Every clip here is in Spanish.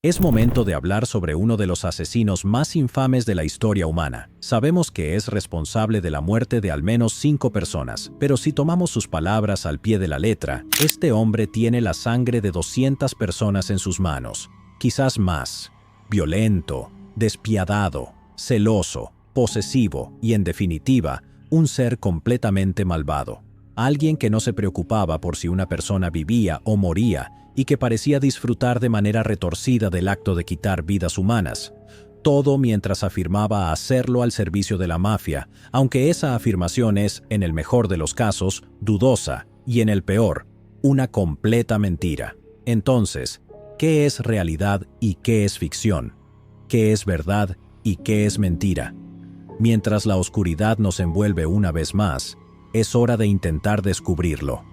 Es momento de hablar sobre uno de los asesinos más infames de la historia humana. Sabemos que es responsable de la muerte de al menos 5 personas, pero si tomamos sus palabras al pie de la letra, este hombre tiene la sangre de 200 personas en sus manos, quizás más. Violento, despiadado, celoso, posesivo y, en definitiva, un ser completamente malvado. Alguien que no se preocupaba por si una persona vivía o moría y que parecía disfrutar de manera retorcida del acto de quitar vidas humanas. Todo mientras afirmaba hacerlo al servicio de la mafia, aunque esa afirmación es, en el mejor de los casos, dudosa y, en el peor, una completa mentira. Entonces, ¿qué es realidad y qué es ficción? ¿Qué es verdad y qué es mentira? Mientras la oscuridad nos envuelve una vez más, es hora de intentar descubrirlo.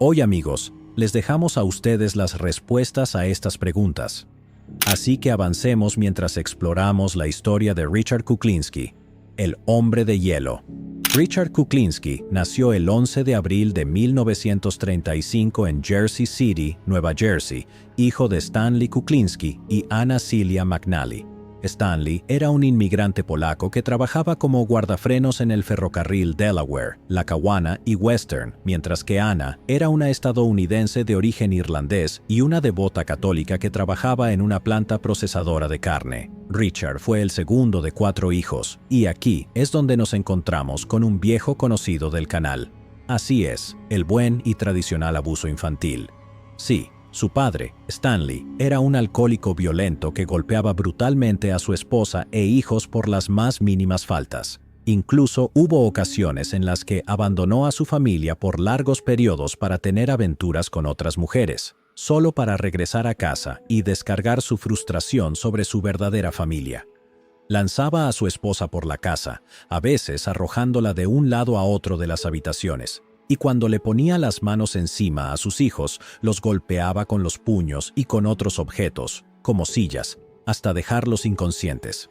Hoy, amigos, les dejamos a ustedes las respuestas a estas preguntas. Así que avancemos mientras exploramos la historia de Richard Kuklinski, el hombre de hielo. Richard Kuklinski nació el 11 de abril de 1935 en Jersey City, Nueva Jersey, hijo de Stanley Kuklinski y Anna Celia McNally. Stanley era un inmigrante polaco que trabajaba como guardafrenos en el ferrocarril Delaware, Lackawanna y Western, mientras que Anna era una estadounidense de origen irlandés y una devota católica que trabajaba en una planta procesadora de carne. Richard fue el segundo de 4 hijos, y aquí es donde nos encontramos con un viejo conocido del canal. Así es, el buen y tradicional abuso infantil. Sí. Su padre, Stanley, era un alcohólico violento que golpeaba brutalmente a su esposa e hijos por las más mínimas faltas. Incluso hubo ocasiones en las que abandonó a su familia por largos periodos para tener aventuras con otras mujeres, solo para regresar a casa y descargar su frustración sobre su verdadera familia. Lanzaba a su esposa por la casa, a veces arrojándola de un lado a otro de las habitaciones. Y cuando le ponía las manos encima a sus hijos, los golpeaba con los puños y con otros objetos, como sillas, hasta dejarlos inconscientes.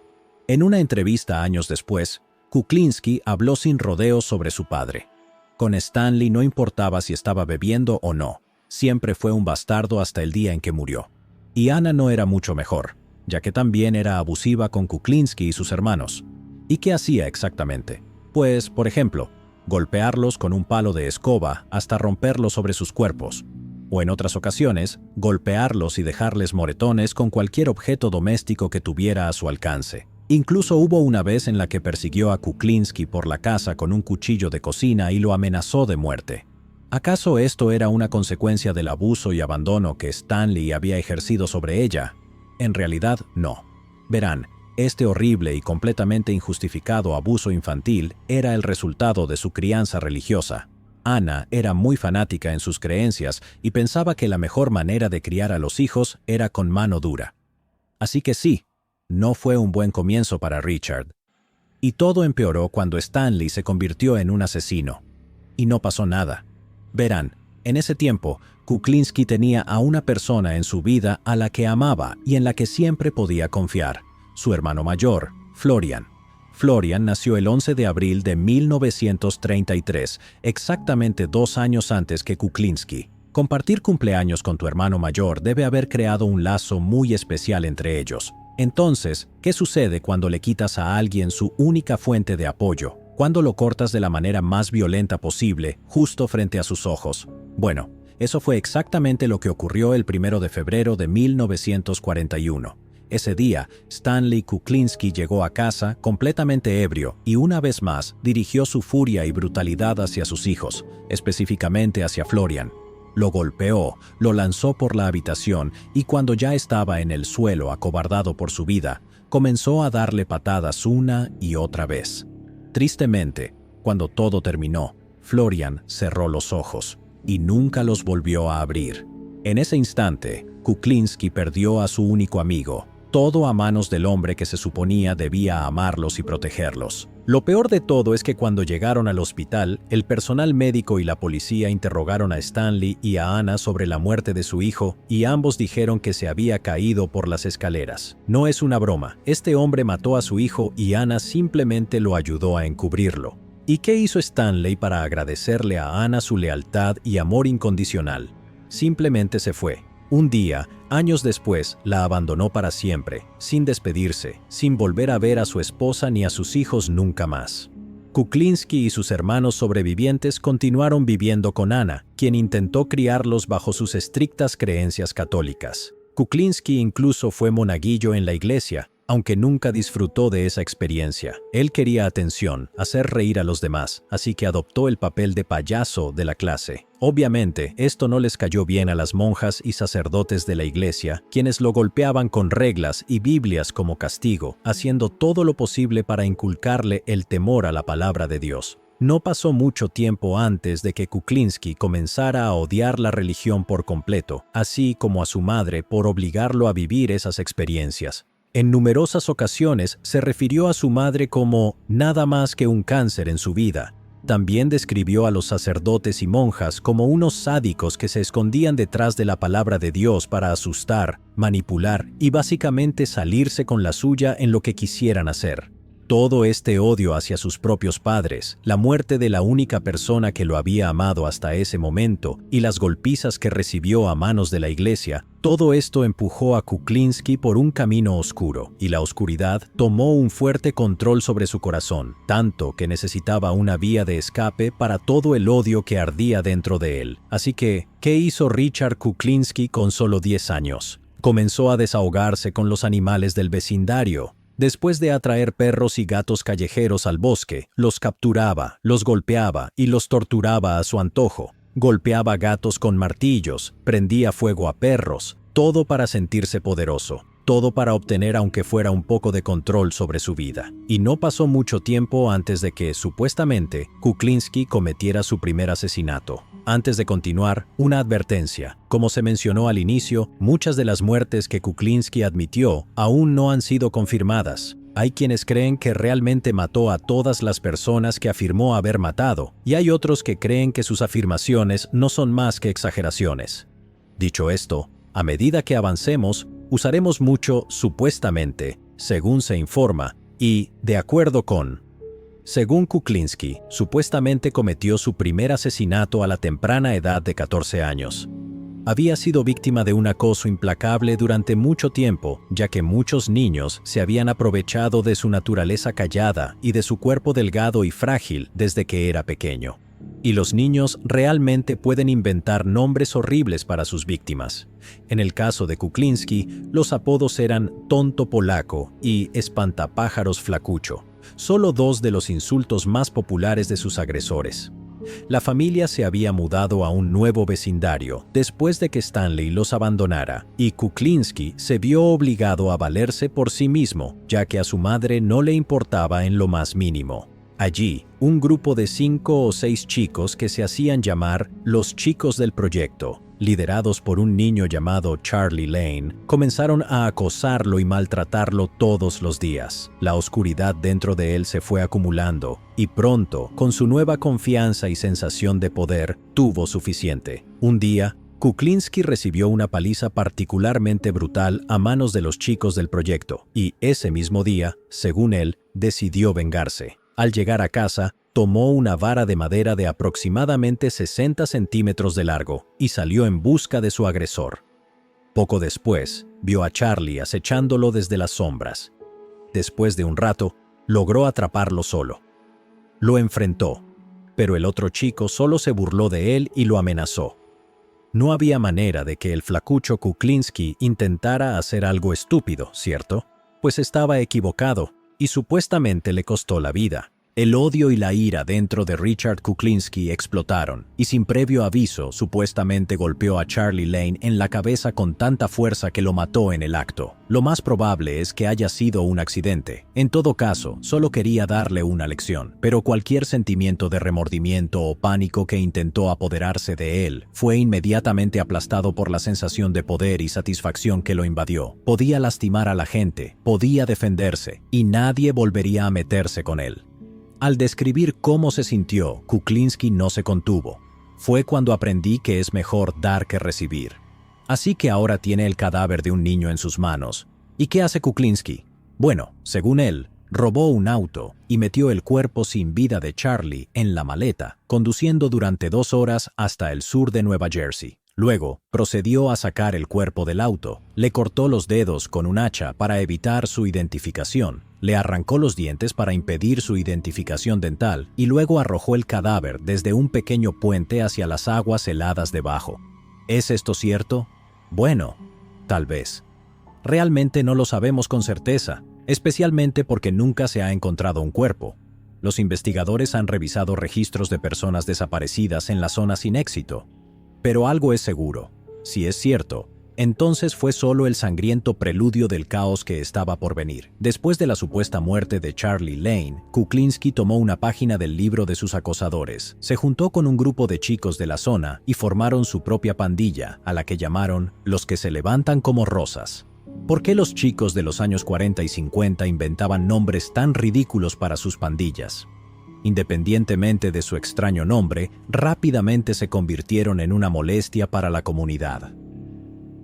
En una entrevista años después, Kuklinski habló sin rodeos sobre su padre. Con Stanley no importaba si estaba bebiendo o no, siempre fue un bastardo hasta el día en que murió. Y Anna no era mucho mejor, ya que también era abusiva con Kuklinski y sus hermanos. ¿Y qué hacía exactamente? Pues, por ejemplo, golpearlos con un palo de escoba hasta romperlos sobre sus cuerpos, o en otras ocasiones, golpearlos y dejarles moretones con cualquier objeto doméstico que tuviera a su alcance. Incluso hubo una vez en la que persiguió a Kuklinski por la casa con un cuchillo de cocina y lo amenazó de muerte. ¿Acaso esto era una consecuencia del abuso y abandono que Stanley había ejercido sobre ella? En realidad, no. Verán, este horrible y completamente injustificado abuso infantil era el resultado de su crianza religiosa. Anna era muy fanática en sus creencias y pensaba que la mejor manera de criar a los hijos era con mano dura. Así que sí, no fue un buen comienzo para Richard. Y todo empeoró cuando Stanley se convirtió en un asesino. Y no pasó nada. Verán, en ese tiempo, Kuklinski tenía a una persona en su vida a la que amaba y en la que siempre podía confiar. Su hermano mayor, Florian. Florian nació el 11 de abril de 1933, exactamente 2 años antes que Kuklinski. Compartir cumpleaños con tu hermano mayor debe haber creado un lazo muy especial entre ellos. Entonces, ¿qué sucede cuando le quitas a alguien su única fuente de apoyo? Cuando lo cortas de la manera más violenta posible, justo frente a sus ojos. Bueno, eso fue exactamente lo que ocurrió el 1 de febrero de 1941. Ese día, Stanley Kuklinski llegó a casa completamente ebrio y una vez más dirigió su furia y brutalidad hacia sus hijos, específicamente hacia Florian. Lo golpeó, lo lanzó por la habitación y cuando ya estaba en el suelo acobardado por su vida, comenzó a darle patadas una y otra vez. Tristemente, cuando todo terminó, Florian cerró los ojos y nunca los volvió a abrir. En ese instante, Kuklinski perdió a su único amigo, todo a manos del hombre que se suponía debía amarlos y protegerlos. Lo peor de todo es que cuando llegaron al hospital, el personal médico y la policía interrogaron a Stanley y a Anna sobre la muerte de su hijo y ambos dijeron que se había caído por las escaleras. No es una broma, este hombre mató a su hijo y Anna simplemente lo ayudó a encubrirlo. ¿Y qué hizo Stanley para agradecerle a Anna su lealtad y amor incondicional? Simplemente se fue. Un día, años después, la abandonó para siempre, sin despedirse, sin volver a ver a su esposa ni a sus hijos nunca más. Kuklinski y sus hermanos sobrevivientes continuaron viviendo con Anna, quien intentó criarlos bajo sus estrictas creencias católicas. Kuklinski incluso fue monaguillo en la iglesia, aunque nunca disfrutó de esa experiencia. Él quería atención, hacer reír a los demás, así que adoptó el papel de payaso de la clase. Obviamente, esto no les cayó bien a las monjas y sacerdotes de la iglesia, quienes lo golpeaban con reglas y Biblias como castigo, haciendo todo lo posible para inculcarle el temor a la palabra de Dios. No pasó mucho tiempo antes de que Kuklinski comenzara a odiar la religión por completo, así como a su madre por obligarlo a vivir esas experiencias. En numerosas ocasiones se refirió a su madre como nada más que un cáncer en su vida. También describió a los sacerdotes y monjas como unos sádicos que se escondían detrás de la palabra de Dios para asustar, manipular y básicamente salirse con la suya en lo que quisieran hacer. Todo este odio hacia sus propios padres, la muerte de la única persona que lo había amado hasta ese momento y las golpizas que recibió a manos de la iglesia, todo esto empujó a Kuklinski por un camino oscuro, y la oscuridad tomó un fuerte control sobre su corazón, tanto que necesitaba una vía de escape para todo el odio que ardía dentro de él. Así que, ¿qué hizo Richard Kuklinski con solo 10 años? Comenzó a desahogarse con los animales del vecindario. Después de atraer perros y gatos callejeros al bosque, los capturaba, los golpeaba y los torturaba a su antojo. Golpeaba gatos con martillos, prendía fuego a perros, todo para sentirse poderoso, todo para obtener aunque fuera un poco de control sobre su vida. Y no pasó mucho tiempo antes de que, supuestamente, Kuklinski cometiera su primer asesinato. Antes de continuar, una advertencia. Como se mencionó al inicio, muchas de las muertes que Kuklinski admitió aún no han sido confirmadas. Hay quienes creen que realmente mató a todas las personas que afirmó haber matado, y hay otros que creen que sus afirmaciones no son más que exageraciones. Dicho esto, a medida que avancemos, usaremos mucho supuestamente, según se informa, y de acuerdo con. Según Kuklinski, supuestamente cometió su primer asesinato a la temprana edad de 14 años. Había sido víctima de un acoso implacable durante mucho tiempo, ya que muchos niños se habían aprovechado de su naturaleza callada y de su cuerpo delgado y frágil desde que era pequeño. Y los niños realmente pueden inventar nombres horribles para sus víctimas. En el caso de Kuklinski, los apodos eran tonto polaco y espantapájaros flacucho, solo dos de los insultos más populares de sus agresores. La familia se había mudado a un nuevo vecindario después de que Stanley los abandonara, y Kuklinski se vio obligado a valerse por sí mismo, ya que a su madre no le importaba en lo más mínimo. Allí, un grupo de 5 o 6 chicos que se hacían llamar los chicos del proyecto, liderados por un niño llamado Charlie Lane, comenzaron a acosarlo y maltratarlo todos los días. La oscuridad dentro de él se fue acumulando, y pronto, con su nueva confianza y sensación de poder, tuvo suficiente. Un día, Kuklinski recibió una paliza particularmente brutal a manos de los chicos del proyecto, y ese mismo día, según él, decidió vengarse. Al llegar a casa, tomó una vara de madera de aproximadamente 60 centímetros de largo y salió en busca de su agresor. Poco después, vio a Charlie acechándolo desde las sombras. Después de un rato, logró atraparlo solo. Lo enfrentó, pero el otro chico solo se burló de él y lo amenazó. No había manera de que el flacucho Kuklinski intentara hacer algo estúpido, ¿cierto? Pues estaba equivocado, y supuestamente le costó la vida. El odio y la ira dentro de Richard Kuklinski explotaron, y sin previo aviso, supuestamente golpeó a Charlie Lane en la cabeza con tanta fuerza que lo mató en el acto. Lo más probable es que haya sido un accidente. En todo caso, solo quería darle una lección, pero cualquier sentimiento de remordimiento o pánico que intentó apoderarse de él fue inmediatamente aplastado por la sensación de poder y satisfacción que lo invadió. Podía lastimar a la gente, podía defenderse, y nadie volvería a meterse con él. Al describir cómo se sintió, Kuklinski no se contuvo. Fue cuando aprendí que es mejor dar que recibir. Así que ahora tiene el cadáver de un niño en sus manos. ¿Y qué hace Kuklinski? Bueno, según él, robó un auto y metió el cuerpo sin vida de Charlie en la maleta, conduciendo durante 2 horas hasta el sur de Nueva Jersey. Luego, procedió a sacar el cuerpo del auto, le cortó los dedos con un hacha para evitar su identificación, le arrancó los dientes para impedir su identificación dental y luego arrojó el cadáver desde un pequeño puente hacia las aguas heladas debajo. ¿Es esto cierto? Bueno, tal vez. Realmente no lo sabemos con certeza, especialmente porque nunca se ha encontrado un cuerpo. Los investigadores han revisado registros de personas desaparecidas en la zona sin éxito. Pero algo es seguro. Si es cierto, entonces fue solo el sangriento preludio del caos que estaba por venir. Después de la supuesta muerte de Charlie Lane, Kuklinski tomó una página del libro de sus acosadores, se juntó con un grupo de chicos de la zona y formaron su propia pandilla, a la que llamaron los que se levantan como rosas. ¿Por qué los chicos de los años 40 y 50 inventaban nombres tan ridículos para sus pandillas? Independientemente de su extraño nombre, rápidamente se convirtieron en una molestia para la comunidad.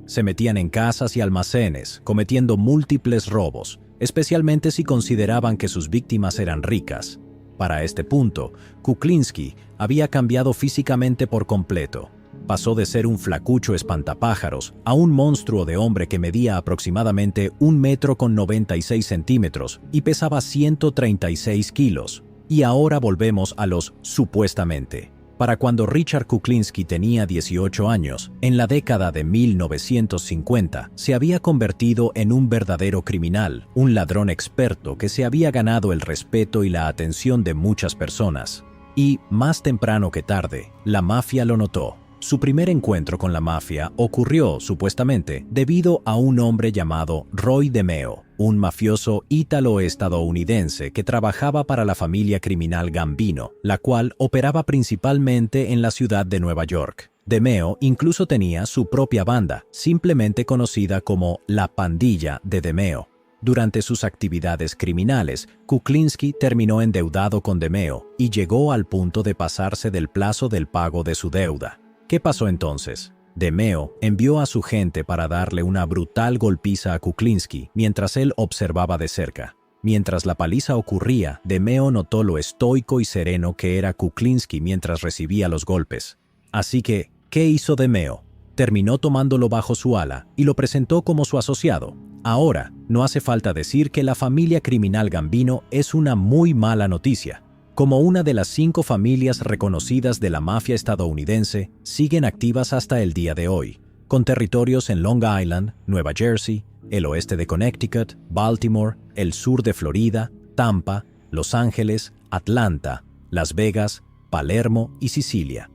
Se metían en casas y almacenes, cometiendo múltiples robos, especialmente si consideraban que sus víctimas eran ricas. Para este punto, Kuklinski había cambiado físicamente por completo. Pasó de ser un flacucho espantapájaros a un monstruo de hombre que medía aproximadamente 1,96 m y pesaba 136 kilos. Y ahora volvemos a los supuestamente. Para cuando Richard Kuklinski tenía 18 años, en la década de 1950, se había convertido en un verdadero criminal, un ladrón experto que se había ganado el respeto y la atención de muchas personas. Y, más temprano que tarde, la mafia lo notó. Su primer encuentro con la mafia ocurrió, supuestamente, debido a un hombre llamado Roy DeMeo, un mafioso ítalo-estadounidense que trabajaba para la familia criminal Gambino, la cual operaba principalmente en la ciudad de Nueva York. DeMeo incluso tenía su propia banda, simplemente conocida como la Pandilla de DeMeo. Durante sus actividades criminales, Kuklinski terminó endeudado con DeMeo y llegó al punto de pasarse del plazo del pago de su deuda. ¿Qué pasó entonces? DeMeo envió a su gente para darle una brutal golpiza a Kuklinski mientras él observaba de cerca. Mientras la paliza ocurría, DeMeo notó lo estoico y sereno que era Kuklinski mientras recibía los golpes. Así que, ¿qué hizo DeMeo? Terminó tomándolo bajo su ala y lo presentó como su asociado. Ahora, no hace falta decir que la familia criminal Gambino es una muy mala noticia. Como una de las 5 familias reconocidas de la mafia estadounidense, siguen activas hasta el día de hoy, con territorios en Long Island, Nueva Jersey, el oeste de Connecticut, Baltimore, el sur de Florida, Tampa, Los Ángeles, Atlanta, Las Vegas, Palermo y Sicilia.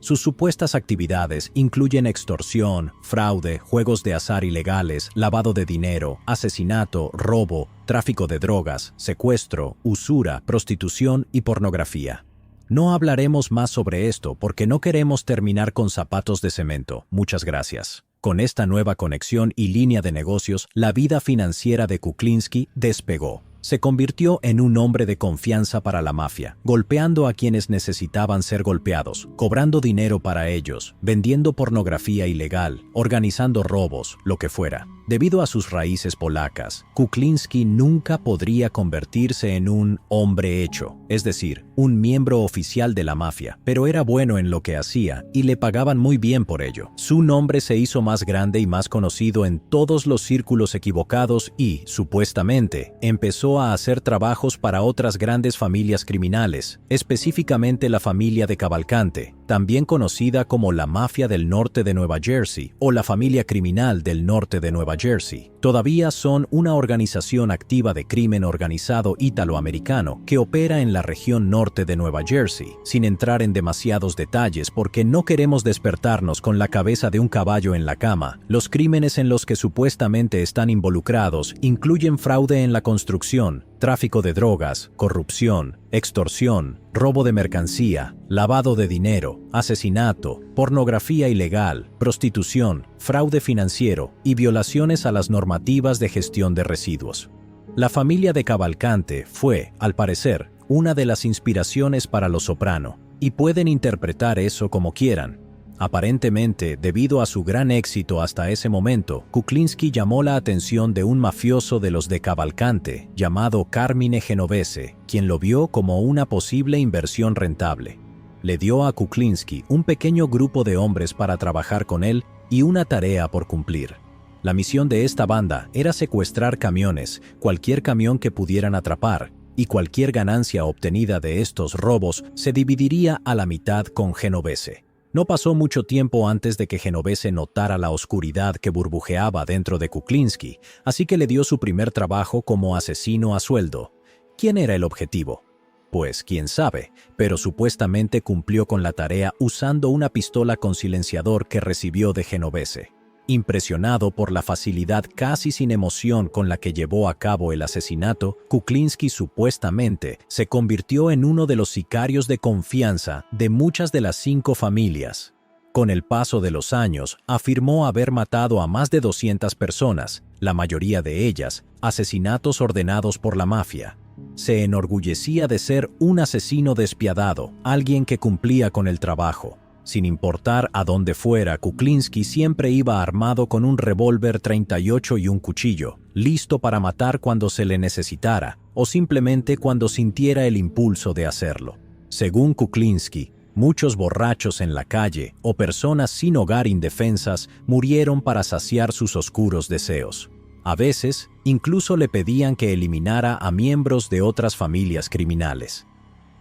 Sus supuestas actividades incluyen extorsión, fraude, juegos de azar ilegales, lavado de dinero, asesinato, robo, tráfico de drogas, secuestro, usura, prostitución y pornografía. No hablaremos más sobre esto porque no queremos terminar con zapatos de cemento. Muchas gracias. Con esta nueva conexión y línea de negocios, la vida financiera de Kuklinski despegó. Se convirtió en un hombre de confianza para la mafia, golpeando a quienes necesitaban ser golpeados, cobrando dinero para ellos, vendiendo pornografía ilegal, organizando robos, lo que fuera. Debido a sus raíces polacas, Kuklinski nunca podría convertirse en un hombre hecho, es decir, un miembro oficial de la mafia, pero era bueno en lo que hacía y le pagaban muy bien por ello. Su nombre se hizo más grande y más conocido en todos los círculos equivocados y, supuestamente, empezó a hacer trabajos para otras grandes familias criminales, específicamente la familia de Cavalcante, también conocida como la Mafia del Norte de Nueva Jersey o la Familia Criminal del Norte de Nueva Jersey. Todavía son una organización activa de crimen organizado ítalo-americano que opera en la región norte de Nueva Jersey, sin entrar en demasiados detalles porque no queremos despertarnos con la cabeza de un caballo en la cama. Los crímenes en los que supuestamente están involucrados incluyen fraude en la construcción, tráfico de drogas, corrupción, extorsión, robo de mercancía, lavado de dinero, asesinato, pornografía ilegal, prostitución, fraude financiero y violaciones a las normativas de gestión de residuos. La familia de Cavalcante fue, al parecer, una de las inspiraciones para Los Soprano, y pueden interpretar eso como quieran. Aparentemente, debido a su gran éxito hasta ese momento, Kuklinski llamó la atención de un mafioso de los de Cavalcante, llamado Carmine Genovese, quien lo vio como una posible inversión rentable. Le dio a Kuklinski un pequeño grupo de hombres para trabajar con él y una tarea por cumplir. La misión de esta banda era secuestrar camiones, cualquier camión que pudieran atrapar, y cualquier ganancia obtenida de estos robos se dividiría a la mitad con Genovese. No pasó mucho tiempo antes de que Genovese notara la oscuridad que burbujeaba dentro de Kuklinski, así que le dio su primer trabajo como asesino a sueldo. ¿Quién era el objetivo? Pues quién sabe, pero supuestamente cumplió con la tarea usando una pistola con silenciador que recibió de Genovese. Impresionado por la facilidad casi sin emoción con la que llevó a cabo el asesinato, Kuklinski supuestamente se convirtió en uno de los sicarios de confianza de muchas de las 5 familias. Con el paso de los años, afirmó haber matado a más de 200 personas, la mayoría de ellas asesinatos ordenados por la mafia. Se enorgullecía de ser un asesino despiadado, alguien que cumplía con el trabajo. Sin importar a dónde fuera, Kuklinski siempre iba armado con un revólver 38 y un cuchillo, listo para matar cuando se le necesitara o simplemente cuando sintiera el impulso de hacerlo. Según Kuklinski, muchos borrachos en la calle o personas sin hogar indefensas murieron para saciar sus oscuros deseos. A veces, incluso le pedían que eliminara a miembros de otras familias criminales.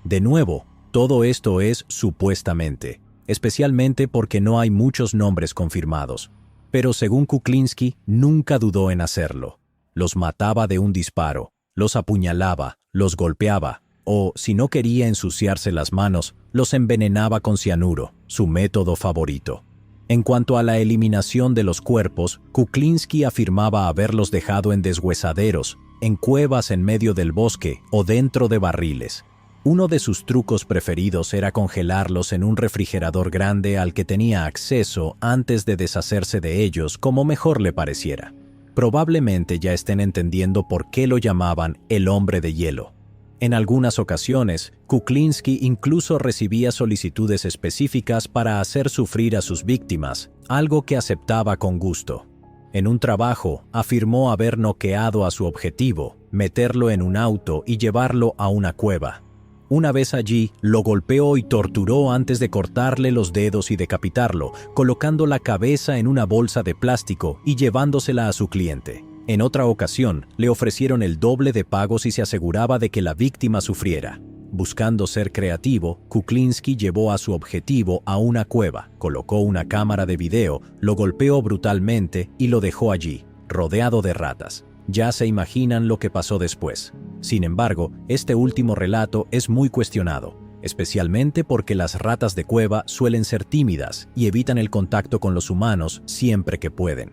De nuevo, todo esto es supuestamente, especialmente porque no hay muchos nombres confirmados. Pero según Kuklinski, nunca dudó en hacerlo. Los mataba de un disparo, los apuñalaba, los golpeaba, o, si no quería ensuciarse las manos, los envenenaba con cianuro, su método favorito. En cuanto a la eliminación de los cuerpos, Kuklinski afirmaba haberlos dejado en deshuesaderos, en cuevas en medio del bosque o dentro de barriles. Uno de sus trucos preferidos era congelarlos en un refrigerador grande al que tenía acceso antes de deshacerse de ellos como mejor le pareciera. Probablemente ya estén entendiendo por qué lo llamaban el hombre de hielo. En algunas ocasiones, Kuklinski incluso recibía solicitudes específicas para hacer sufrir a sus víctimas, algo que aceptaba con gusto. En un trabajo, afirmó haber noqueado a su objetivo, meterlo en un auto y llevarlo a una cueva. Una vez allí, lo golpeó y torturó antes de cortarle los dedos y decapitarlo, colocando la cabeza en una bolsa de plástico y llevándosela a su cliente. En otra ocasión, le ofrecieron el doble de pago si se aseguraba de que la víctima sufriera. Buscando ser creativo, Kuklinski llevó a su objetivo a una cueva, colocó una cámara de video, lo golpeó brutalmente y lo dejó allí, rodeado de ratas. Ya se imaginan lo que pasó después. Sin embargo, este último relato es muy cuestionado, especialmente porque las ratas de cueva suelen ser tímidas y evitan el contacto con los humanos siempre que pueden.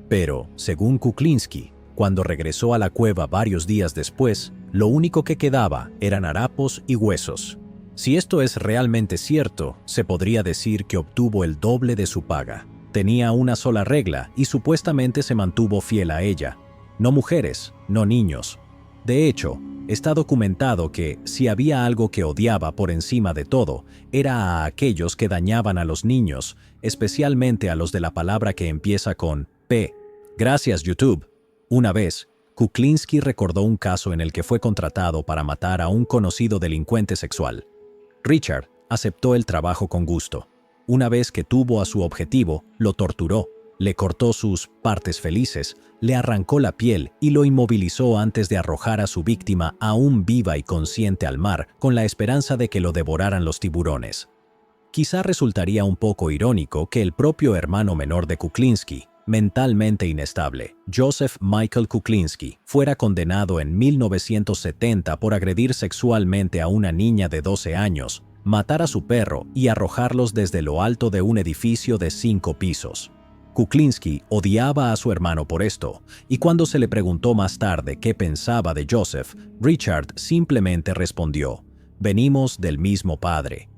Pero, según Kuklinski, cuando regresó a la cueva varios días después, lo único que quedaba eran harapos y huesos. Si esto es realmente cierto, se podría decir que obtuvo el doble de su paga. Tenía una sola regla y supuestamente se mantuvo fiel a ella. No mujeres, no niños. De hecho, está documentado que, si había algo que odiaba por encima de todo, era a aquellos que dañaban a los niños, especialmente a los de la palabra que empieza con P. Gracias, YouTube. Una vez, Kuklinski recordó un caso en el que fue contratado para matar a un conocido delincuente sexual. Richard aceptó el trabajo con gusto. Una vez que tuvo a su objetivo, lo torturó, le cortó sus partes felices, le arrancó la piel y lo inmovilizó antes de arrojar a su víctima aún viva y consciente al mar, con la esperanza de que lo devoraran los tiburones. Quizá resultaría un poco irónico que el propio hermano menor de Kuklinski, mentalmente inestable, Joseph Michael Kuklinski, fuera condenado en 1970 por agredir sexualmente a una niña de 12 años, matar a su perro y arrojarlos desde lo alto de un edificio de 5 pisos. Kuklinski odiaba a su hermano por esto, y cuando se le preguntó más tarde qué pensaba de Joseph, Richard simplemente respondió: «Venimos del mismo padre».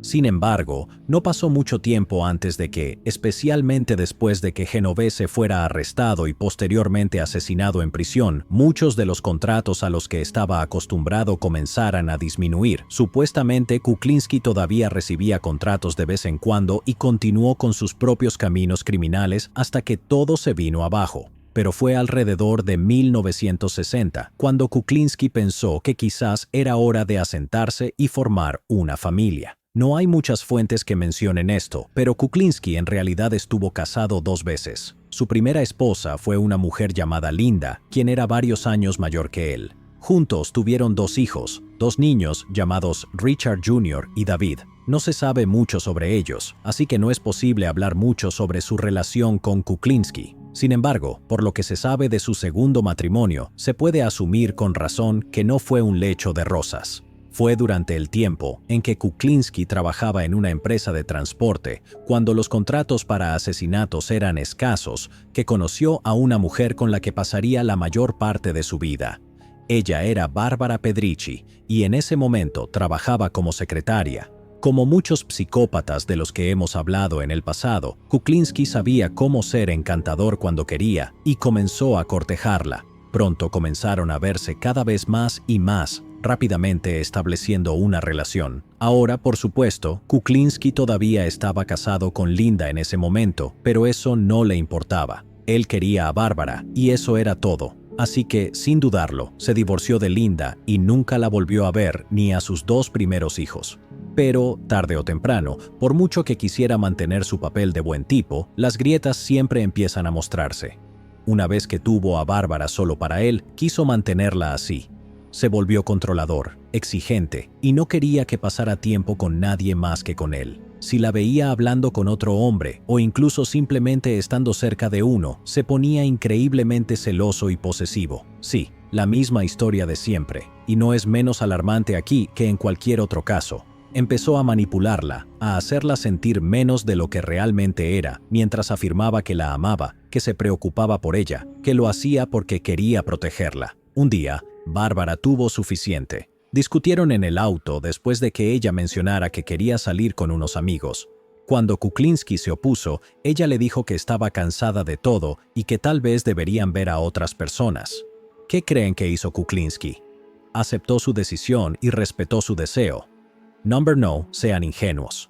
Sin embargo, no pasó mucho tiempo antes de que, especialmente después de que Genovese fuera arrestado y posteriormente asesinado en prisión, muchos de los contratos a los que estaba acostumbrado comenzaran a disminuir. Supuestamente, Kuklinski todavía recibía contratos de vez en cuando y continuó con sus propios caminos criminales hasta que todo se vino abajo. Pero fue alrededor de 1960 cuando Kuklinski pensó que quizás era hora de asentarse y formar una familia. No hay muchas fuentes que mencionen esto, pero Kuklinski en realidad estuvo casado 2 veces. Su primera esposa fue una mujer llamada Linda, quien era varios años mayor que él. Juntos tuvieron 2 hijos, 2 niños llamados Richard Jr. y David. No se sabe mucho sobre ellos, así que no es posible hablar mucho sobre su relación con Kuklinski. Sin embargo, por lo que se sabe de su segundo matrimonio, se puede asumir con razón que no fue un lecho de rosas. Fue durante el tiempo en que Kuklinski trabajaba en una empresa de transporte, cuando los contratos para asesinatos eran escasos, que conoció a una mujer con la que pasaría la mayor parte de su vida. Ella era Barbara Pedrici y en ese momento trabajaba como secretaria. Como muchos psicópatas de los que hemos hablado en el pasado, Kuklinski sabía cómo ser encantador cuando quería y comenzó a cortejarla. Pronto comenzaron a verse cada vez más y más, rápidamente estableciendo una relación. Ahora, por supuesto, Kuklinski todavía estaba casado con Linda en ese momento, pero eso no le importaba. Él quería a Bárbara y eso era todo. Así que, sin dudarlo, se divorció de Linda y nunca la volvió a ver ni a sus 2 primeros hijos. Pero, tarde o temprano, por mucho que quisiera mantener su papel de buen tipo, las grietas siempre empiezan a mostrarse. Una vez que tuvo a Bárbara solo para él, quiso mantenerla así. Se volvió controlador, exigente, y no quería que pasara tiempo con nadie más que con él. Si la veía hablando con otro hombre, o incluso simplemente estando cerca de uno, se ponía increíblemente celoso y posesivo. Sí, la misma historia de siempre, y no es menos alarmante aquí que en cualquier otro caso. Empezó a manipularla, a hacerla sentir menos de lo que realmente era, mientras afirmaba que la amaba, que se preocupaba por ella, que lo hacía porque quería protegerla. Un día, Bárbara tuvo suficiente. Discutieron en el auto después de que ella mencionara que quería salir con unos amigos. Cuando Kuklinski se opuso, ella le dijo que estaba cansada de todo y que tal vez deberían ver a otras personas. ¿Qué creen que hizo Kuklinski? Aceptó su decisión y respetó su deseo. No, sean ingenuos.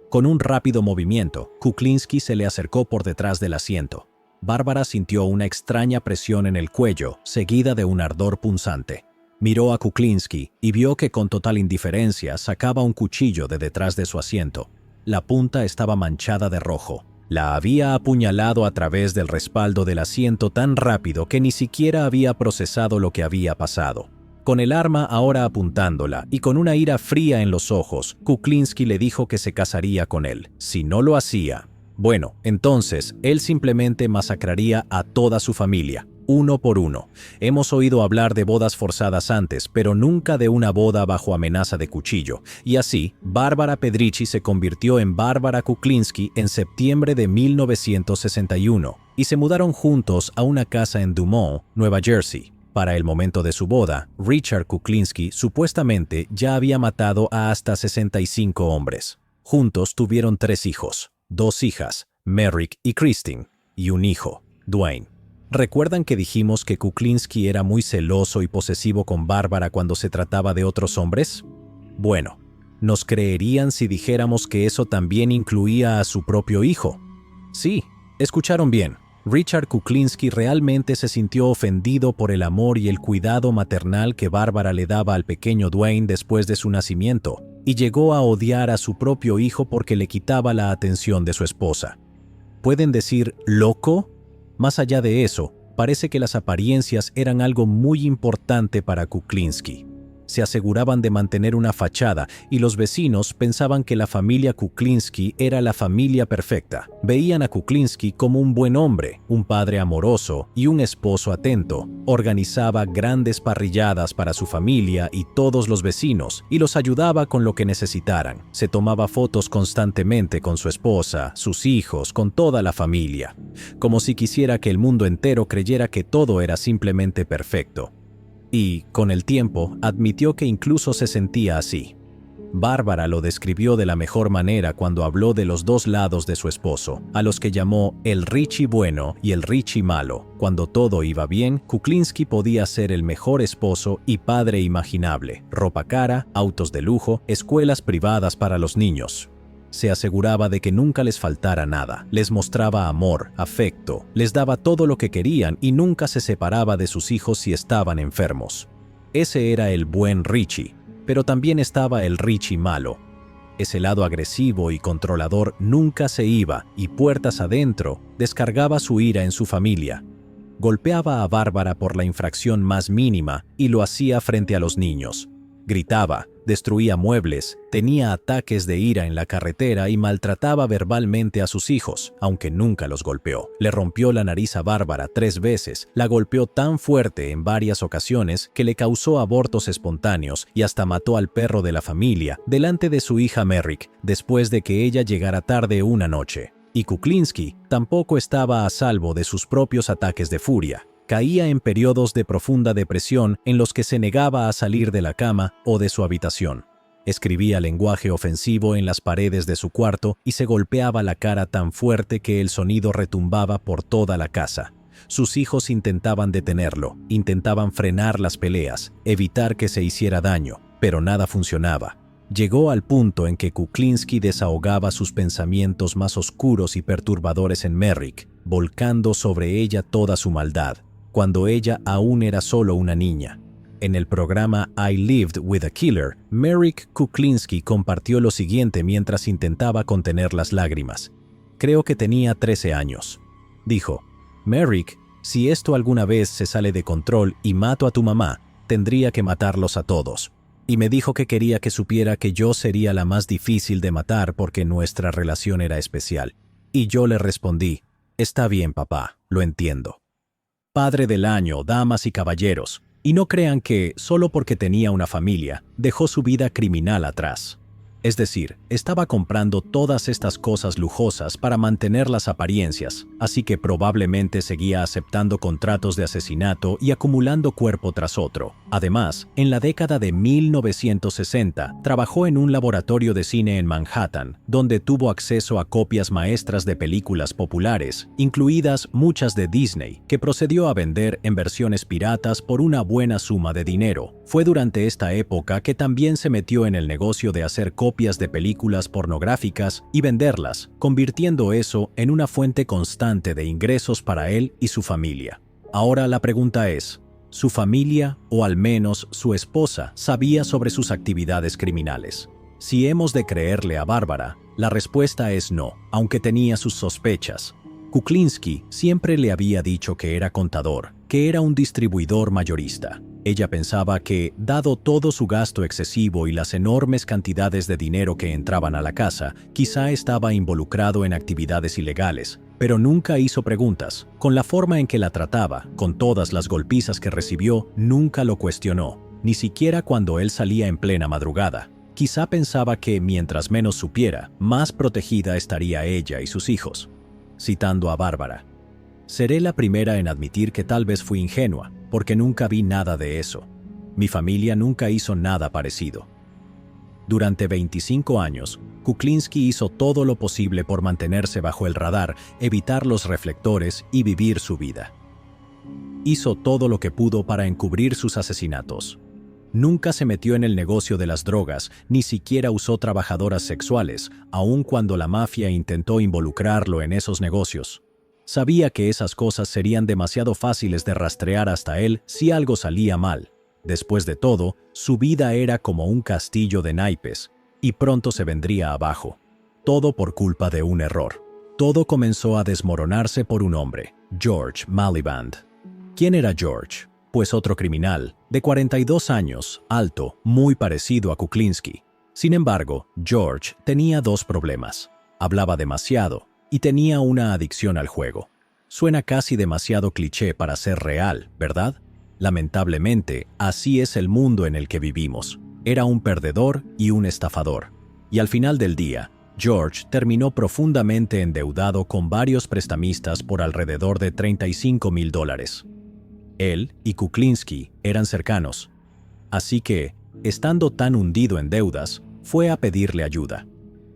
Con un rápido movimiento, Kuklinski se le acercó por detrás del asiento. Bárbara sintió una extraña presión en el cuello, seguida de un ardor punzante. Miró a Kuklinski y vio que con total indiferencia sacaba un cuchillo de detrás de su asiento. La punta estaba manchada de rojo. La había apuñalado a través del respaldo del asiento tan rápido que ni siquiera había procesado lo que había pasado. Con el arma ahora apuntándola y con una ira fría en los ojos, Kuklinski le dijo que se casaría con él. Si no lo hacía, bueno, entonces él simplemente masacraría a toda su familia, uno por uno. Hemos oído hablar de bodas forzadas antes, pero nunca de una boda bajo amenaza de cuchillo. Y así, Bárbara Pedrici se convirtió en Bárbara Kuklinski en septiembre de 1961 y se mudaron juntos a una casa en Dumont, Nueva Jersey. Para el momento de su boda, Richard Kuklinski supuestamente ya había matado a hasta 65 hombres. Juntos tuvieron 3 hijos, 2 hijas, Merrick y Christine, y un hijo, Dwayne. ¿Recuerdan que dijimos que Kuklinski era muy celoso y posesivo con Bárbara cuando se trataba de otros hombres? Bueno, ¿nos creerían si dijéramos que eso también incluía a su propio hijo? Sí, escucharon bien. Richard Kuklinski realmente se sintió ofendido por el amor y el cuidado maternal que Bárbara le daba al pequeño Dwayne después de su nacimiento, y llegó a odiar a su propio hijo porque le quitaba la atención de su esposa. ¿Pueden decir loco? Más allá de eso, parece que las apariencias eran algo muy importante para Kuklinski. Se aseguraban de mantener una fachada y los vecinos pensaban que la familia Kuklinski era la familia perfecta. Veían a Kuklinski como un buen hombre, un padre amoroso y un esposo atento. Organizaba grandes parrilladas para su familia y todos los vecinos y los ayudaba con lo que necesitaran. Se tomaba fotos constantemente con su esposa, sus hijos, con toda la familia, como si quisiera que el mundo entero creyera que todo era simplemente perfecto. Y, con el tiempo, admitió que incluso se sentía así. Bárbara lo describió de la mejor manera cuando habló de los 2 lados de su esposo, a los que llamó el Richie bueno y el Richie malo. Cuando todo iba bien, Kuklinski podía ser el mejor esposo y padre imaginable. Ropa cara, autos de lujo, escuelas privadas para los niños. Se aseguraba de que nunca les faltara nada, les mostraba amor, afecto, les daba todo lo que querían y nunca se separaba de sus hijos si estaban enfermos. Ese era el buen Richie, pero también estaba el Richie malo. Ese lado agresivo y controlador nunca se iba y puertas adentro descargaba su ira en su familia. Golpeaba a Bárbara por la infracción más mínima y lo hacía frente a los niños. Gritaba, destruía muebles, tenía ataques de ira en la carretera y maltrataba verbalmente a sus hijos, aunque nunca los golpeó. Le rompió la nariz a Bárbara 3 veces, la golpeó tan fuerte en varias ocasiones que le causó abortos espontáneos y hasta mató al perro de la familia delante de su hija Merrick, después de que ella llegara tarde una noche. Y Kuklinski tampoco estaba a salvo de sus propios ataques de furia. Caía en periodos de profunda depresión en los que se negaba a salir de la cama o de su habitación. Escribía lenguaje ofensivo en las paredes de su cuarto y se golpeaba la cara tan fuerte que el sonido retumbaba por toda la casa. Sus hijos intentaban detenerlo, intentaban frenar las peleas, evitar que se hiciera daño, pero nada funcionaba. Llegó al punto en que Kuklinski desahogaba sus pensamientos más oscuros y perturbadores en Merrick, volcando sobre ella toda su maldad, cuando ella aún era solo una niña. En el programa I Lived with a Killer, Merrick Kuklinski compartió lo siguiente mientras intentaba contener las lágrimas. Creo que tenía 13 años. Dijo, Merrick, si esto alguna vez se sale de control y mato a tu mamá, tendría que matarlos a todos. Y me dijo que quería que supiera que yo sería la más difícil de matar porque nuestra relación era especial. Y yo le respondí, está bien, papá, lo entiendo. Padre del año, damas y caballeros, y no crean que, solo porque tenía una familia, dejó su vida criminal atrás. Es decir, estaba comprando todas estas cosas lujosas para mantener las apariencias, así que probablemente seguía aceptando contratos de asesinato y acumulando cuerpo tras otro. Además, en la década de 1960, trabajó en un laboratorio de cine en Manhattan, donde tuvo acceso a copias maestras de películas populares, incluidas muchas de Disney, que procedió a vender en versiones piratas por una buena suma de dinero. Fue durante esta época que también se metió en el negocio de hacer copias de películas pornográficas y venderlas, convirtiendo eso en una fuente constante de ingresos para él y su familia. Ahora la pregunta es, ¿su familia, o al menos su esposa, sabía sobre sus actividades criminales? Si hemos de creerle a Bárbara, la respuesta es no, aunque tenía sus sospechas. Kuklinski siempre le había dicho que era contador, que era un distribuidor mayorista. Ella pensaba que, dado todo su gasto excesivo y las enormes cantidades de dinero que entraban a la casa, quizá estaba involucrado en actividades ilegales, pero nunca hizo preguntas. Con la forma en que la trataba, con todas las golpizas que recibió, nunca lo cuestionó, ni siquiera cuando él salía en plena madrugada. Quizá pensaba que, mientras menos supiera, más protegida estaría ella y sus hijos. Citando a Bárbara, seré la primera en admitir que tal vez fui ingenua, porque nunca vi nada de eso. Mi familia nunca hizo nada parecido. Durante 25 años, Kuklinski hizo todo lo posible por mantenerse bajo el radar, evitar los reflectores y vivir su vida. Hizo todo lo que pudo para encubrir sus asesinatos. Nunca se metió en el negocio de las drogas, ni siquiera usó trabajadoras sexuales, aun cuando la mafia intentó involucrarlo en esos negocios. Sabía que esas cosas serían demasiado fáciles de rastrear hasta él si algo salía mal. Después de todo, su vida era como un castillo de naipes, y pronto se vendría abajo. Todo por culpa de un error. Todo comenzó a desmoronarse por un hombre, George Malliband. ¿Quién era George? Pues otro criminal, de 42 años, alto, muy parecido a Kuklinski. Sin embargo, George tenía 2 problemas. Hablaba demasiado y tenía una adicción al juego. Suena casi demasiado cliché para ser real, ¿verdad? Lamentablemente, así es el mundo en el que vivimos. Era un perdedor y un estafador. Y al final del día, George terminó profundamente endeudado con varios prestamistas por alrededor de $35,000. Él y Kuklinski eran cercanos. Así que, estando tan hundido en deudas, fue a pedirle ayuda.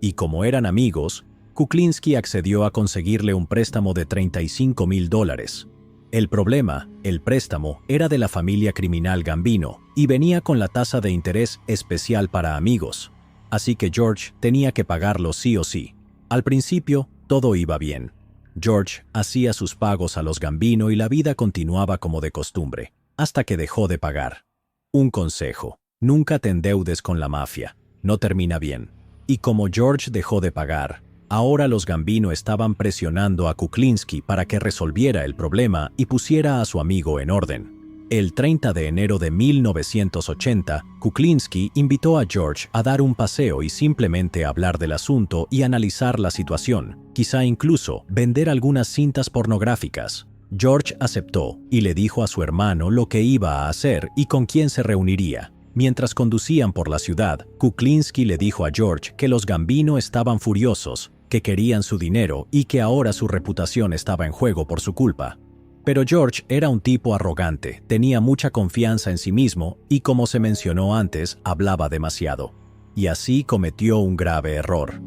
Y como eran amigos, Kuklinski accedió a conseguirle un préstamo de $35,000. El problema, el préstamo, era de la familia criminal Gambino y venía con la tasa de interés especial para amigos. Así que George tenía que pagarlo sí o sí. Al principio, todo iba bien. George hacía sus pagos a los Gambino y la vida continuaba como de costumbre, hasta que dejó de pagar. Un consejo: nunca te endeudes con la mafia, no termina bien. Y como George dejó de pagar, ahora los Gambino estaban presionando a Kuklinski para que resolviera el problema y pusiera a su amigo en orden. El 30 de enero de 1980, Kuklinski invitó a George a dar un paseo y simplemente hablar del asunto y analizar la situación, quizá incluso vender algunas cintas pornográficas. George aceptó y le dijo a su hermano lo que iba a hacer y con quién se reuniría. Mientras conducían por la ciudad, Kuklinski le dijo a George que los Gambino estaban furiosos, que querían su dinero y que ahora su reputación estaba en juego por su culpa. Pero George era un tipo arrogante, tenía mucha confianza en sí mismo y, como se mencionó antes, hablaba demasiado. Y así cometió un grave error.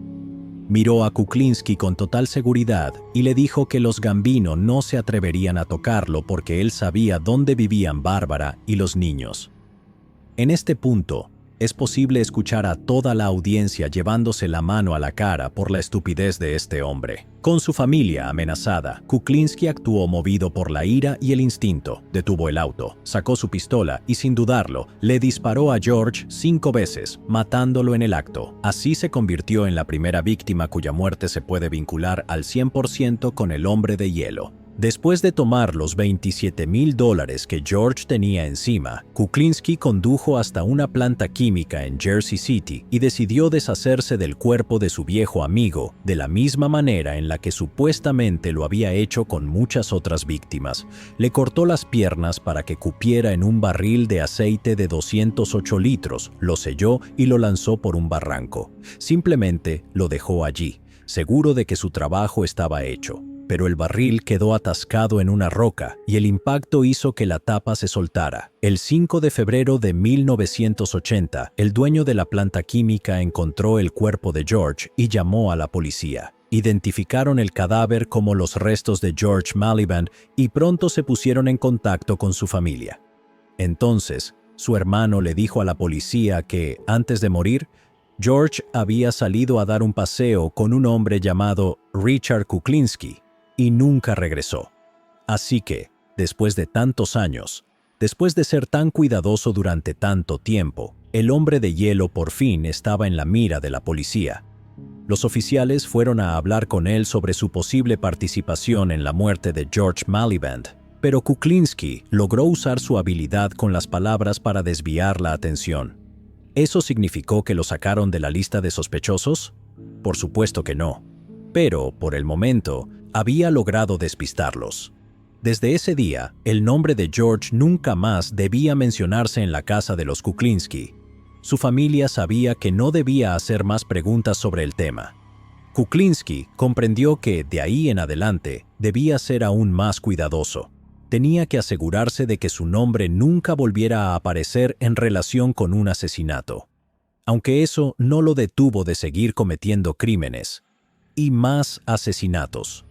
Miró a Kuklinski con total seguridad y le dijo que los Gambino no se atreverían a tocarlo porque él sabía dónde vivían Bárbara y los niños. En este punto, es posible escuchar a toda la audiencia llevándose la mano a la cara por la estupidez de este hombre. Con su familia amenazada, Kuklinski actuó movido por la ira y el instinto. Detuvo el auto, sacó su pistola y, sin dudarlo, le disparó a George 5 veces, matándolo en el acto. Así se convirtió en la primera víctima cuya muerte se puede vincular al 100% con el hombre de hielo. Después de tomar los $27,000 que George tenía encima, Kuklinski condujo hasta una planta química en Jersey City y decidió deshacerse del cuerpo de su viejo amigo de la misma manera en la que supuestamente lo había hecho con muchas otras víctimas. Le cortó las piernas para que cupiera en un barril de aceite de 208 litros, lo selló y lo lanzó por un barranco. Simplemente lo dejó allí, seguro de que su trabajo estaba hecho. Pero el barril quedó atascado en una roca y el impacto hizo que la tapa se soltara. El 5 de febrero de 1980, el dueño de la planta química encontró el cuerpo de George y llamó a la policía. Identificaron el cadáver como los restos de George Maliban y pronto se pusieron en contacto con su familia. Entonces, su hermano le dijo a la policía que, antes de morir, George había salido a dar un paseo con un hombre llamado Richard Kuklinski y nunca regresó. Así que, después de tantos años, después de ser tan cuidadoso durante tanto tiempo, el hombre de hielo por fin estaba en la mira de la policía. Los oficiales fueron a hablar con él sobre su posible participación en la muerte de George Maliban, pero Kuklinski logró usar su habilidad con las palabras para desviar la atención. ¿Eso significó que lo sacaron de la lista de sospechosos? Por supuesto que no. Pero, por el momento, había logrado despistarlos. Desde ese día, el nombre de George nunca más debía mencionarse en la casa de los Kuklinski. Su familia sabía que no debía hacer más preguntas sobre el tema. Kuklinski comprendió que, de ahí en adelante, debía ser aún más cuidadoso. Tenía que asegurarse de que su nombre nunca volviera a aparecer en relación con un asesinato. Aunque eso no lo detuvo de seguir cometiendo crímenes. Y más asesinatos.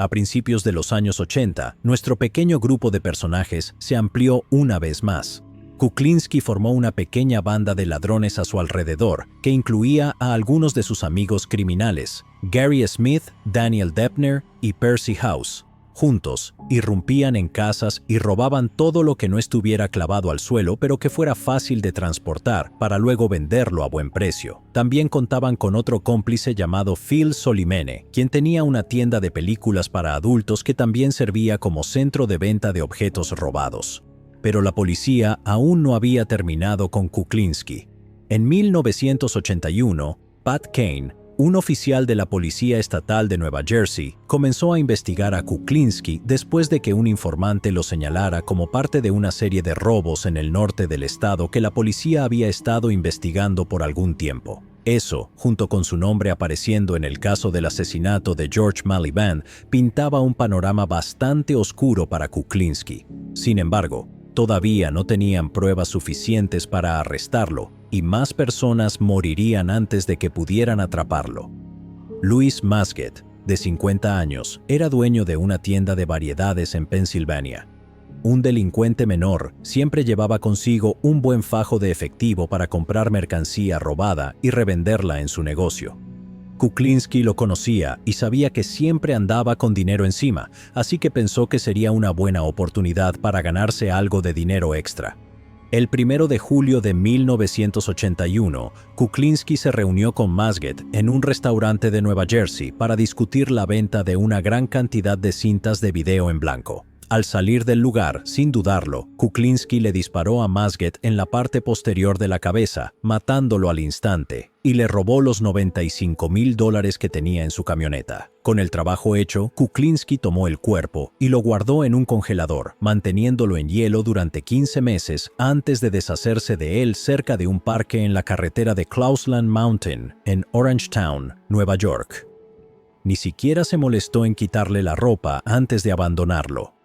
A principios de los años 80, nuestro pequeño grupo de personajes se amplió una vez más. Kuklinski formó una pequeña banda de ladrones a su alrededor, que incluía a algunos de sus amigos criminales, Gary Smith, Daniel Deppner y Percy House. Juntos, irrumpían en casas y robaban todo lo que no estuviera clavado al suelo pero que fuera fácil de transportar para luego venderlo a buen precio. También contaban con otro cómplice llamado Phil Solimene, quien tenía una tienda de películas para adultos que también servía como centro de venta de objetos robados. Pero la policía aún no había terminado con Kuklinski. En 1981, Pat Kane, un oficial de la Policía Estatal de Nueva Jersey, comenzó a investigar a Kuklinski después de que un informante lo señalara como parte de una serie de robos en el norte del estado que la policía había estado investigando por algún tiempo. Eso, junto con su nombre apareciendo en el caso del asesinato de George Maliban, pintaba un panorama bastante oscuro para Kuklinski. Sin embargo, todavía no tenían pruebas suficientes para arrestarlo, y más personas morirían antes de que pudieran atraparlo. Louis Masget, de 50 años, era dueño de una tienda de variedades en Pensilvania. Un delincuente menor siempre llevaba consigo un buen fajo de efectivo para comprar mercancía robada y revenderla en su negocio. Kuklinski lo conocía y sabía que siempre andaba con dinero encima, así que pensó que sería una buena oportunidad para ganarse algo de dinero extra. El 1 de julio de 1981, Kuklinski se reunió con Mazget en un restaurante de Nueva Jersey para discutir la venta de una gran cantidad de cintas de video en blanco. Al salir del lugar, sin dudarlo, Kuklinski le disparó a Mazget en la parte posterior de la cabeza, matándolo al instante, y le robó los $95,000 que tenía en su camioneta. Con el trabajo hecho, Kuklinski tomó el cuerpo y lo guardó en un congelador, manteniéndolo en hielo durante 15 meses antes de deshacerse de él cerca de un parque en la carretera de Clousland Mountain, en Orangetown, Nueva York. Ni siquiera se molestó en quitarle la ropa antes de abandonarlo.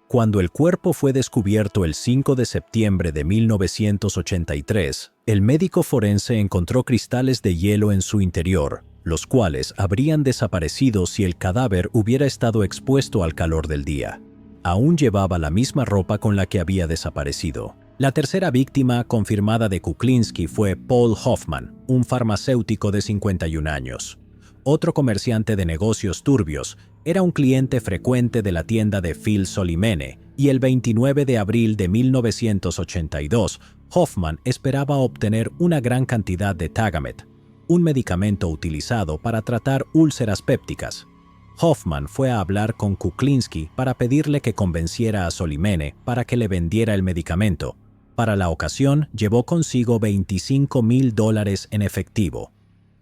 Cuando el cuerpo fue descubierto el 5 de septiembre de 1983, el médico forense encontró cristales de hielo en su interior, los cuales habrían desaparecido si el cadáver hubiera estado expuesto al calor del día. Aún llevaba la misma ropa con la que había desaparecido. La tercera víctima confirmada de Kuklinski fue Paul Hoffman, un farmacéutico de 51 años. Otro comerciante de negocios turbios, era un cliente frecuente de la tienda de Phil Solimene, y el 29 de abril de 1982, Hoffman esperaba obtener una gran cantidad de Tagamet, un medicamento utilizado para tratar úlceras pépticas. Hoffman fue a hablar con Kuklinski para pedirle que convenciera a Solimene para que le vendiera el medicamento. Para la ocasión, llevó consigo $25,000 en efectivo.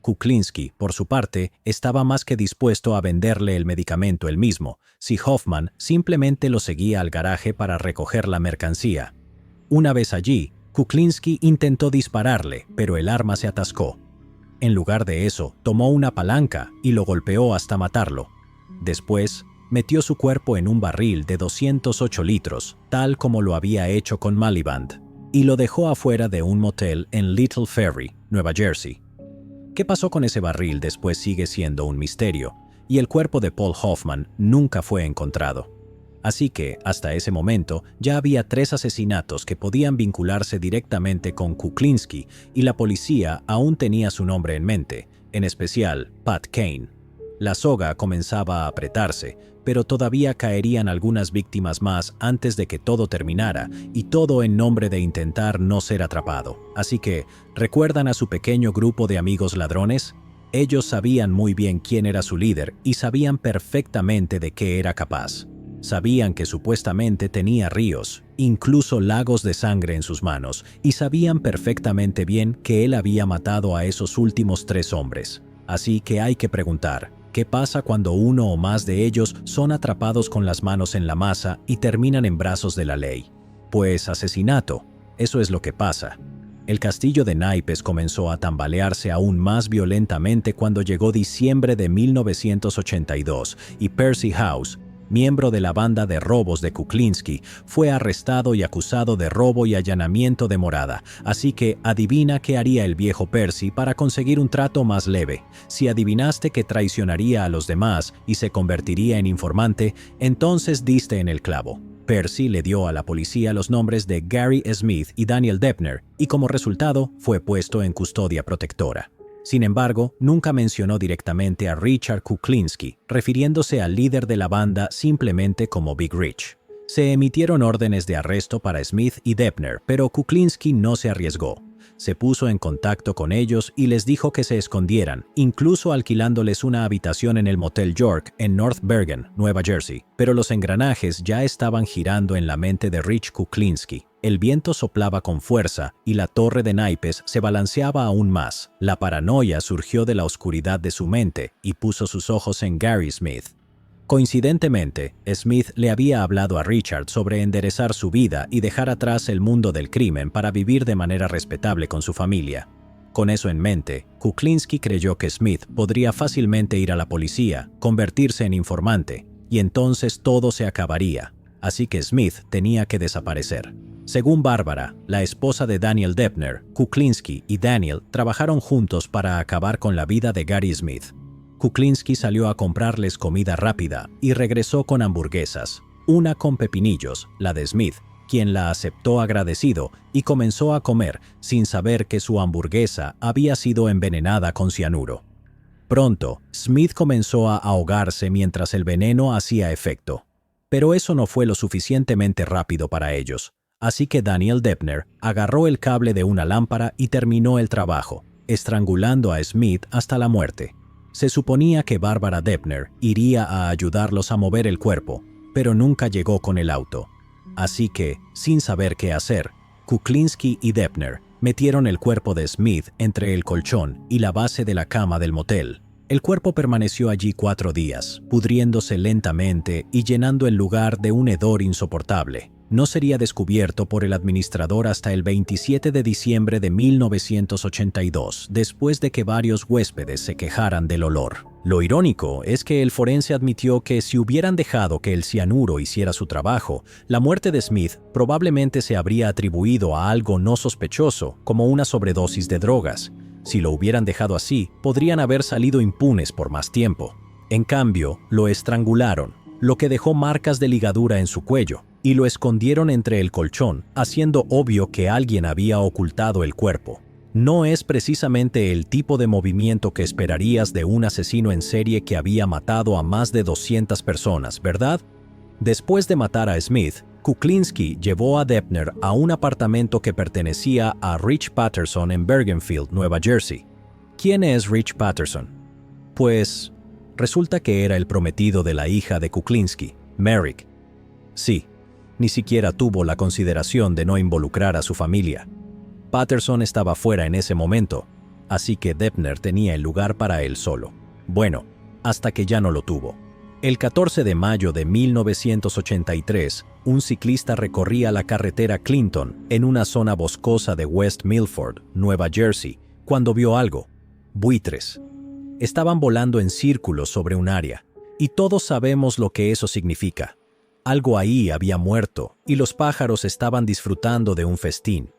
Kuklinski, por su parte, estaba más que dispuesto a venderle el medicamento él mismo, si Hoffman simplemente lo seguía al garaje para recoger la mercancía. Una vez allí, Kuklinski intentó dispararle, pero el arma se atascó. En lugar de eso, tomó una palanca y lo golpeó hasta matarlo. Después, metió su cuerpo en un barril de 208 litros, tal como lo había hecho con Maliband, y lo dejó afuera de un motel en Little Ferry, Nueva Jersey. ¿Qué pasó con ese barril después sigue siendo un misterio, y el cuerpo de Paul Hoffman nunca fue encontrado? Así que, hasta ese momento, ya había 3 asesinatos que podían vincularse directamente con Kuklinski, y la policía aún tenía su nombre en mente, en especial Pat Kane. La soga comenzaba a apretarse, pero todavía caerían algunas víctimas más antes de que todo terminara, y todo en nombre de intentar no ser atrapado. Así que, ¿recuerdan a su pequeño grupo de amigos ladrones? Ellos sabían muy bien quién era su líder y sabían perfectamente de qué era capaz. Sabían que supuestamente tenía ríos, incluso lagos de sangre en sus manos, y sabían perfectamente bien que él había matado a esos últimos 3 hombres. Así que hay que preguntar, ¿qué pasa cuando uno o más de ellos son atrapados con las manos en la masa y terminan en brazos de la ley? Pues asesinato, eso es lo que pasa. El castillo de naipes comenzó a tambalearse aún más violentamente cuando llegó diciembre de 1982 y Percy House, miembro de la banda de robos de Kuklinski, fue arrestado y acusado de robo y allanamiento de morada. Así que adivina qué haría el viejo Percy para conseguir un trato más leve. Si adivinaste que traicionaría a los demás y se convertiría en informante, entonces diste en el clavo. Percy le dio a la policía los nombres de Gary Smith y Daniel Depner, y como resultado fue puesto en custodia protectora. Sin embargo, nunca mencionó directamente a Richard Kuklinski, refiriéndose al líder de la banda simplemente como Big Rich. Se emitieron órdenes de arresto para Smith y Depner, pero Kuklinski no se arriesgó. Se puso en contacto con ellos y les dijo que se escondieran, incluso alquilándoles una habitación en el Motel York en North Bergen, Nueva Jersey. Pero los engranajes ya estaban girando en la mente de Rich Kuklinski. El viento soplaba con fuerza y la torre de naipes se balanceaba aún más. La paranoia surgió de la oscuridad de su mente y puso sus ojos en Gary Smith. Coincidentemente, Smith le había hablado a Richard sobre enderezar su vida y dejar atrás el mundo del crimen para vivir de manera respetable con su familia. Con eso en mente, Kuklinski creyó que Smith podría fácilmente ir a la policía, convertirse en informante, y entonces todo se acabaría. Así que Smith tenía que desaparecer. Según Bárbara, la esposa de Daniel Depner, Kuklinski y Daniel trabajaron juntos para acabar con la vida de Gary Smith. Kuklinski salió a comprarles comida rápida y regresó con hamburguesas, una con pepinillos, la de Smith, quien la aceptó agradecido y comenzó a comer sin saber que su hamburguesa había sido envenenada con cianuro. Pronto, Smith comenzó a ahogarse mientras el veneno hacía efecto. Pero eso no fue lo suficientemente rápido para ellos. Así que Daniel Deppner agarró el cable de una lámpara y terminó el trabajo, estrangulando a Smith hasta la muerte. Se suponía que Barbara Deppner iría a ayudarlos a mover el cuerpo, pero nunca llegó con el auto. Así que, sin saber qué hacer, Kuklinski y Deppner metieron el cuerpo de Smith entre el colchón y la base de la cama del motel. El cuerpo permaneció allí 4 días, pudriéndose lentamente y llenando el lugar de un hedor insoportable. No sería descubierto por el administrador hasta el 27 de diciembre de 1982, después de que varios huéspedes se quejaran del olor. Lo irónico es que el forense admitió que si hubieran dejado que el cianuro hiciera su trabajo, la muerte de Smith probablemente se habría atribuido a algo no sospechoso, como una sobredosis de drogas. Si lo hubieran dejado así, podrían haber salido impunes por más tiempo. En cambio, lo estrangularon, lo que dejó marcas de ligadura en su cuello, y lo escondieron entre el colchón, haciendo obvio que alguien había ocultado el cuerpo. No es precisamente el tipo de movimiento que esperarías de un asesino en serie que había matado a más de 200 personas, ¿verdad? Después de matar a Smith, Kuklinski llevó a Deppner a un apartamento que pertenecía a Rich Patterson en Bergenfield, Nueva Jersey. ¿Quién es Rich Patterson? Pues, resulta que era el prometido de la hija de Kuklinski, Merrick. Sí, ni siquiera tuvo la consideración de no involucrar a su familia. Patterson estaba fuera en ese momento, así que Deppner tenía el lugar para él solo. Bueno, hasta que ya no lo tuvo. El 14 de mayo de 1983, un ciclista recorría la carretera Clinton en una zona boscosa de West Milford, Nueva Jersey, cuando vio algo: buitres. Estaban volando en círculos sobre un área, y todos sabemos lo que eso significa. Algo ahí había muerto, y los pájaros estaban disfrutando de un festín.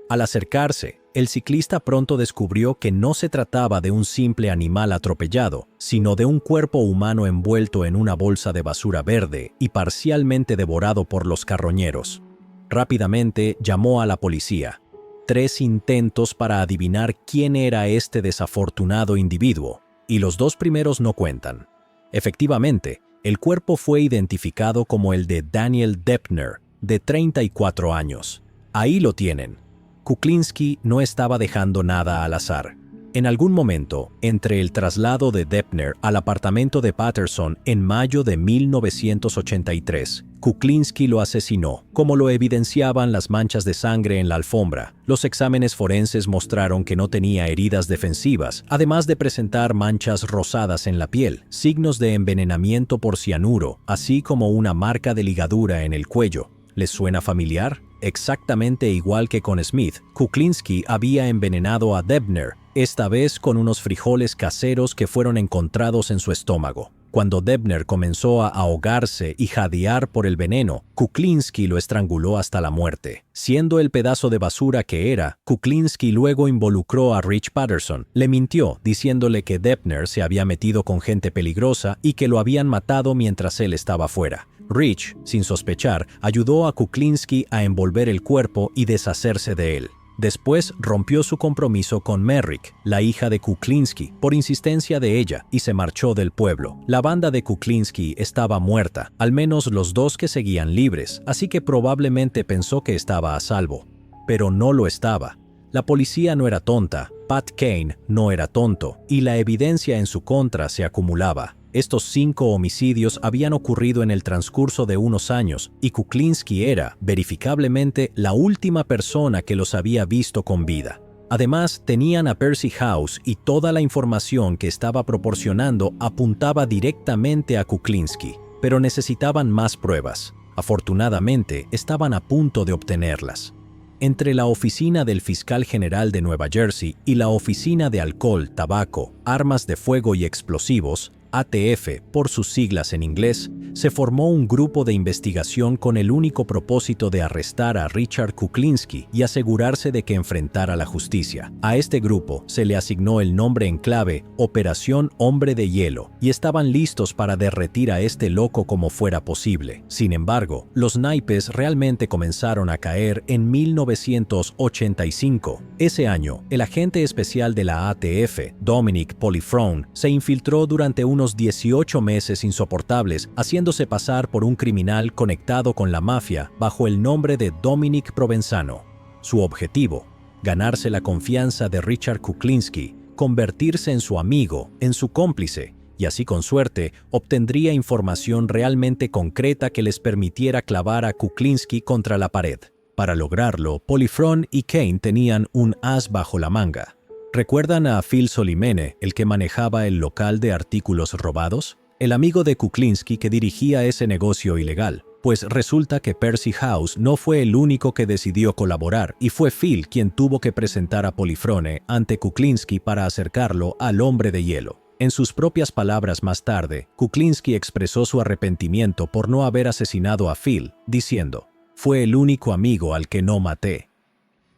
Al acercarse, el ciclista pronto descubrió que no se trataba de un simple animal atropellado, sino de un cuerpo humano envuelto en una bolsa de basura verde y parcialmente devorado por los carroñeros. Rápidamente llamó a la policía. 3 intentos para adivinar quién era este desafortunado individuo, y los 2 primeros no cuentan. Efectivamente, el cuerpo fue identificado como el de Daniel Deppner, de 34 años. Ahí lo tienen. Kuklinski no estaba dejando nada al azar. En algún momento, entre el traslado de Deppner al apartamento de Patterson en mayo de 1983, Kuklinski lo asesinó, como lo evidenciaban las manchas de sangre en la alfombra. Los exámenes forenses mostraron que no tenía heridas defensivas, además de presentar manchas rosadas en la piel, signos de envenenamiento por cianuro, así como una marca de ligadura en el cuello. ¿Les suena familiar? Exactamente igual que con Smith, Kuklinski había envenenado a Deppner, esta vez con unos frijoles caseros que fueron encontrados en su estómago. Cuando Deppner comenzó a ahogarse y jadear por el veneno, Kuklinski lo estranguló hasta la muerte. Siendo el pedazo de basura que era, Kuklinski luego involucró a Rich Patterson. Le mintió, diciéndole que Deppner se había metido con gente peligrosa y que lo habían matado mientras él estaba fuera. Rich, sin sospechar, ayudó a Kuklinski a envolver el cuerpo y deshacerse de él. Después rompió su compromiso con Merrick, la hija de Kuklinski, por insistencia de ella, y se marchó del pueblo. La banda de Kuklinski estaba muerta, al menos los 2 que seguían libres, así que probablemente pensó que estaba a salvo. Pero no lo estaba. La policía no era tonta, Pat Kane no era tonto, y la evidencia en su contra se acumulaba. Estos 5 homicidios habían ocurrido en el transcurso de unos años, y Kuklinski era, verificablemente, la última persona que los había visto con vida. Además, tenían a Percy House y toda la información que estaba proporcionando apuntaba directamente a Kuklinski, pero necesitaban más pruebas. Afortunadamente, estaban a punto de obtenerlas. Entre la oficina del fiscal general de Nueva Jersey y la oficina de alcohol, tabaco, armas de fuego y explosivos, ATF por sus siglas en inglés, se formó un grupo de investigación con el único propósito de arrestar a Richard Kuklinski y asegurarse de que enfrentara la justicia. A este grupo se le asignó el nombre en clave Operación Hombre de Hielo, y estaban listos para derretir a este loco como fuera posible. Sin embargo, los naipes realmente comenzaron a caer en 1985. Ese año, el agente especial de la ATF, Dominic Polifrone, se infiltró durante unos unos 18 meses insoportables haciéndose pasar por un criminal conectado con la mafia bajo el nombre de Dominic Provenzano. Su objetivo: ganarse la confianza de Richard Kuklinski, convertirse en su amigo, en su cómplice, y así con suerte obtendría información realmente concreta que les permitiera clavar a Kuklinski contra la pared. Para lograrlo, Polifrone y Kane tenían un as bajo la manga. ¿Recuerdan a Phil Solimene, el que manejaba el local de artículos robados? El amigo de Kuklinski que dirigía ese negocio ilegal. Pues resulta que Percy House no fue el único que decidió colaborar y fue Phil quien tuvo que presentar a Polifrone ante Kuklinski para acercarlo al hombre de hielo. En sus propias palabras más tarde, Kuklinski expresó su arrepentimiento por no haber asesinado a Phil, diciendo: «Fue el único amigo al que no maté».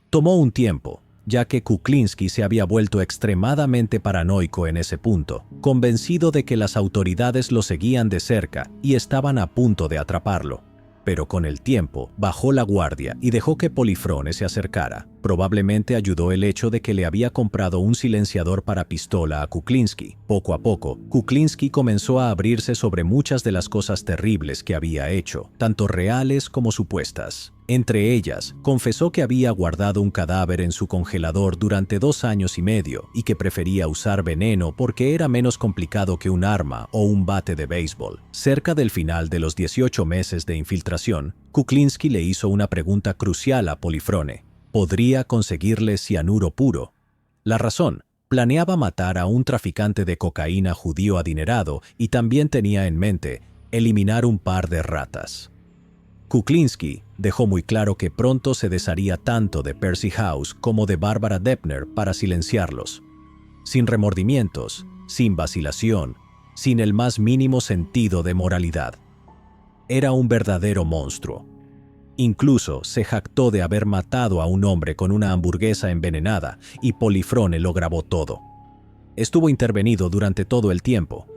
Tomó un tiempo, ya que Kuklinski se había vuelto extremadamente paranoico en ese punto, convencido de que las autoridades lo seguían de cerca y estaban a punto de atraparlo. Pero con el tiempo bajó la guardia y dejó que Polifrone se acercara. Probablemente ayudó el hecho de que le había comprado un silenciador para pistola a Kuklinski. Poco a poco, Kuklinski comenzó a abrirse sobre muchas de las cosas terribles que había hecho, tanto reales como supuestas. Entre ellas, confesó que había guardado un cadáver en su congelador durante 2 años y medio y que prefería usar veneno porque era menos complicado que un arma o un bate de béisbol. Cerca del final de los 18 meses de infiltración, Kuklinski le hizo una pregunta crucial a Polifrone: ¿podría conseguirle cianuro puro? La razón: planeaba matar a un traficante de cocaína judío adinerado y también tenía en mente eliminar un par de ratas. Kuklinski dejó muy claro que pronto se desharía tanto de Percy House como de Barbara Depner para silenciarlos. Sin remordimientos, sin vacilación, sin el más mínimo sentido de moralidad. Era un verdadero monstruo. Incluso se jactó de haber matado a un hombre con una hamburguesa envenenada y Polifrone lo grabó todo. Estuvo intervenido durante todo el tiempo.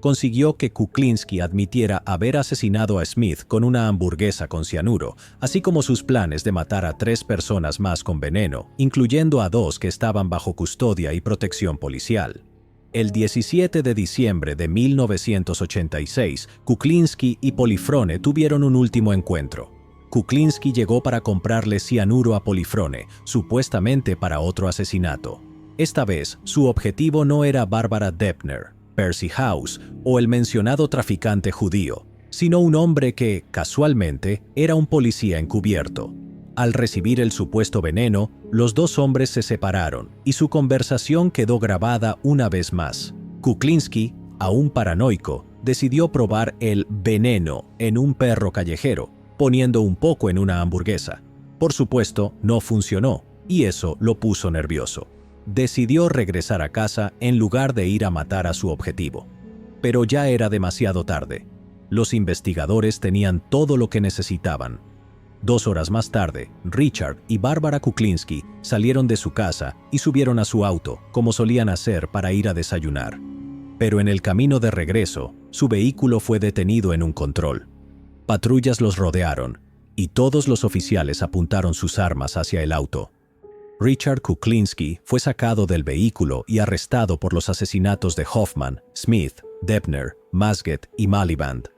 Consiguió que Kuklinski admitiera haber asesinado a Smith con una hamburguesa con cianuro, así como sus planes de matar a 3 personas más con veneno, incluyendo a 2 que estaban bajo custodia y protección policial. El 17 de diciembre de 1986, Kuklinski y Polifrone tuvieron un último encuentro. Kuklinski llegó para comprarle cianuro a Polifrone, supuestamente para otro asesinato. Esta vez, su objetivo no era Barbara Depner, Percy House o el mencionado traficante judío, sino un hombre que, casualmente, era un policía encubierto. Al recibir el supuesto veneno, los 2 hombres se separaron y su conversación quedó grabada una vez más. Kuklinski, aún paranoico, decidió probar el veneno en un perro callejero, poniendo un poco en una hamburguesa. Por supuesto, no funcionó, y eso lo puso nervioso. Decidió regresar a casa en lugar de ir a matar a su objetivo. Pero ya era demasiado tarde. Los investigadores tenían todo lo que necesitaban. 2 horas más tarde, Richard y Barbara Kuklinski salieron de su casa y subieron a su auto, como solían hacer para ir a desayunar. Pero en el camino de regreso, su vehículo fue detenido en un control. Patrullas los rodearon, y todos los oficiales apuntaron sus armas hacia el auto. Richard Kuklinski fue sacado del vehículo y arrestado por los asesinatos de Hoffman, Smith, Depner, Masget y Miliband.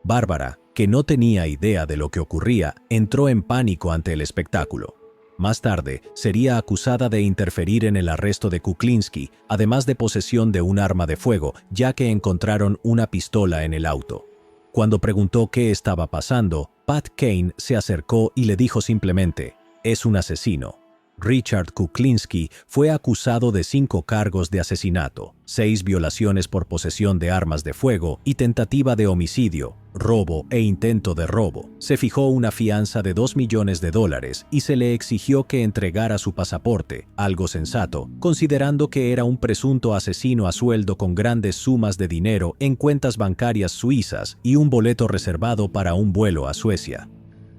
Barbara, que no tenía idea de lo que ocurría, entró en pánico ante el espectáculo. Más tarde, sería acusada de interferir en el arresto de Kuklinski, además de posesión de un arma de fuego, ya que encontraron una pistola en el auto. Cuando preguntó qué estaba pasando, Pat Kane se acercó y le dijo simplemente: «Es un asesino». Richard Kuklinski fue acusado de 5 cargos de asesinato, 6 violaciones por posesión de armas de fuego y tentativa de homicidio, robo e intento de robo. Se fijó una fianza de $2 millones y se le exigió que entregara su pasaporte, algo sensato, considerando que era un presunto asesino a sueldo con grandes sumas de dinero en cuentas bancarias suizas y un boleto reservado para un vuelo a Suecia.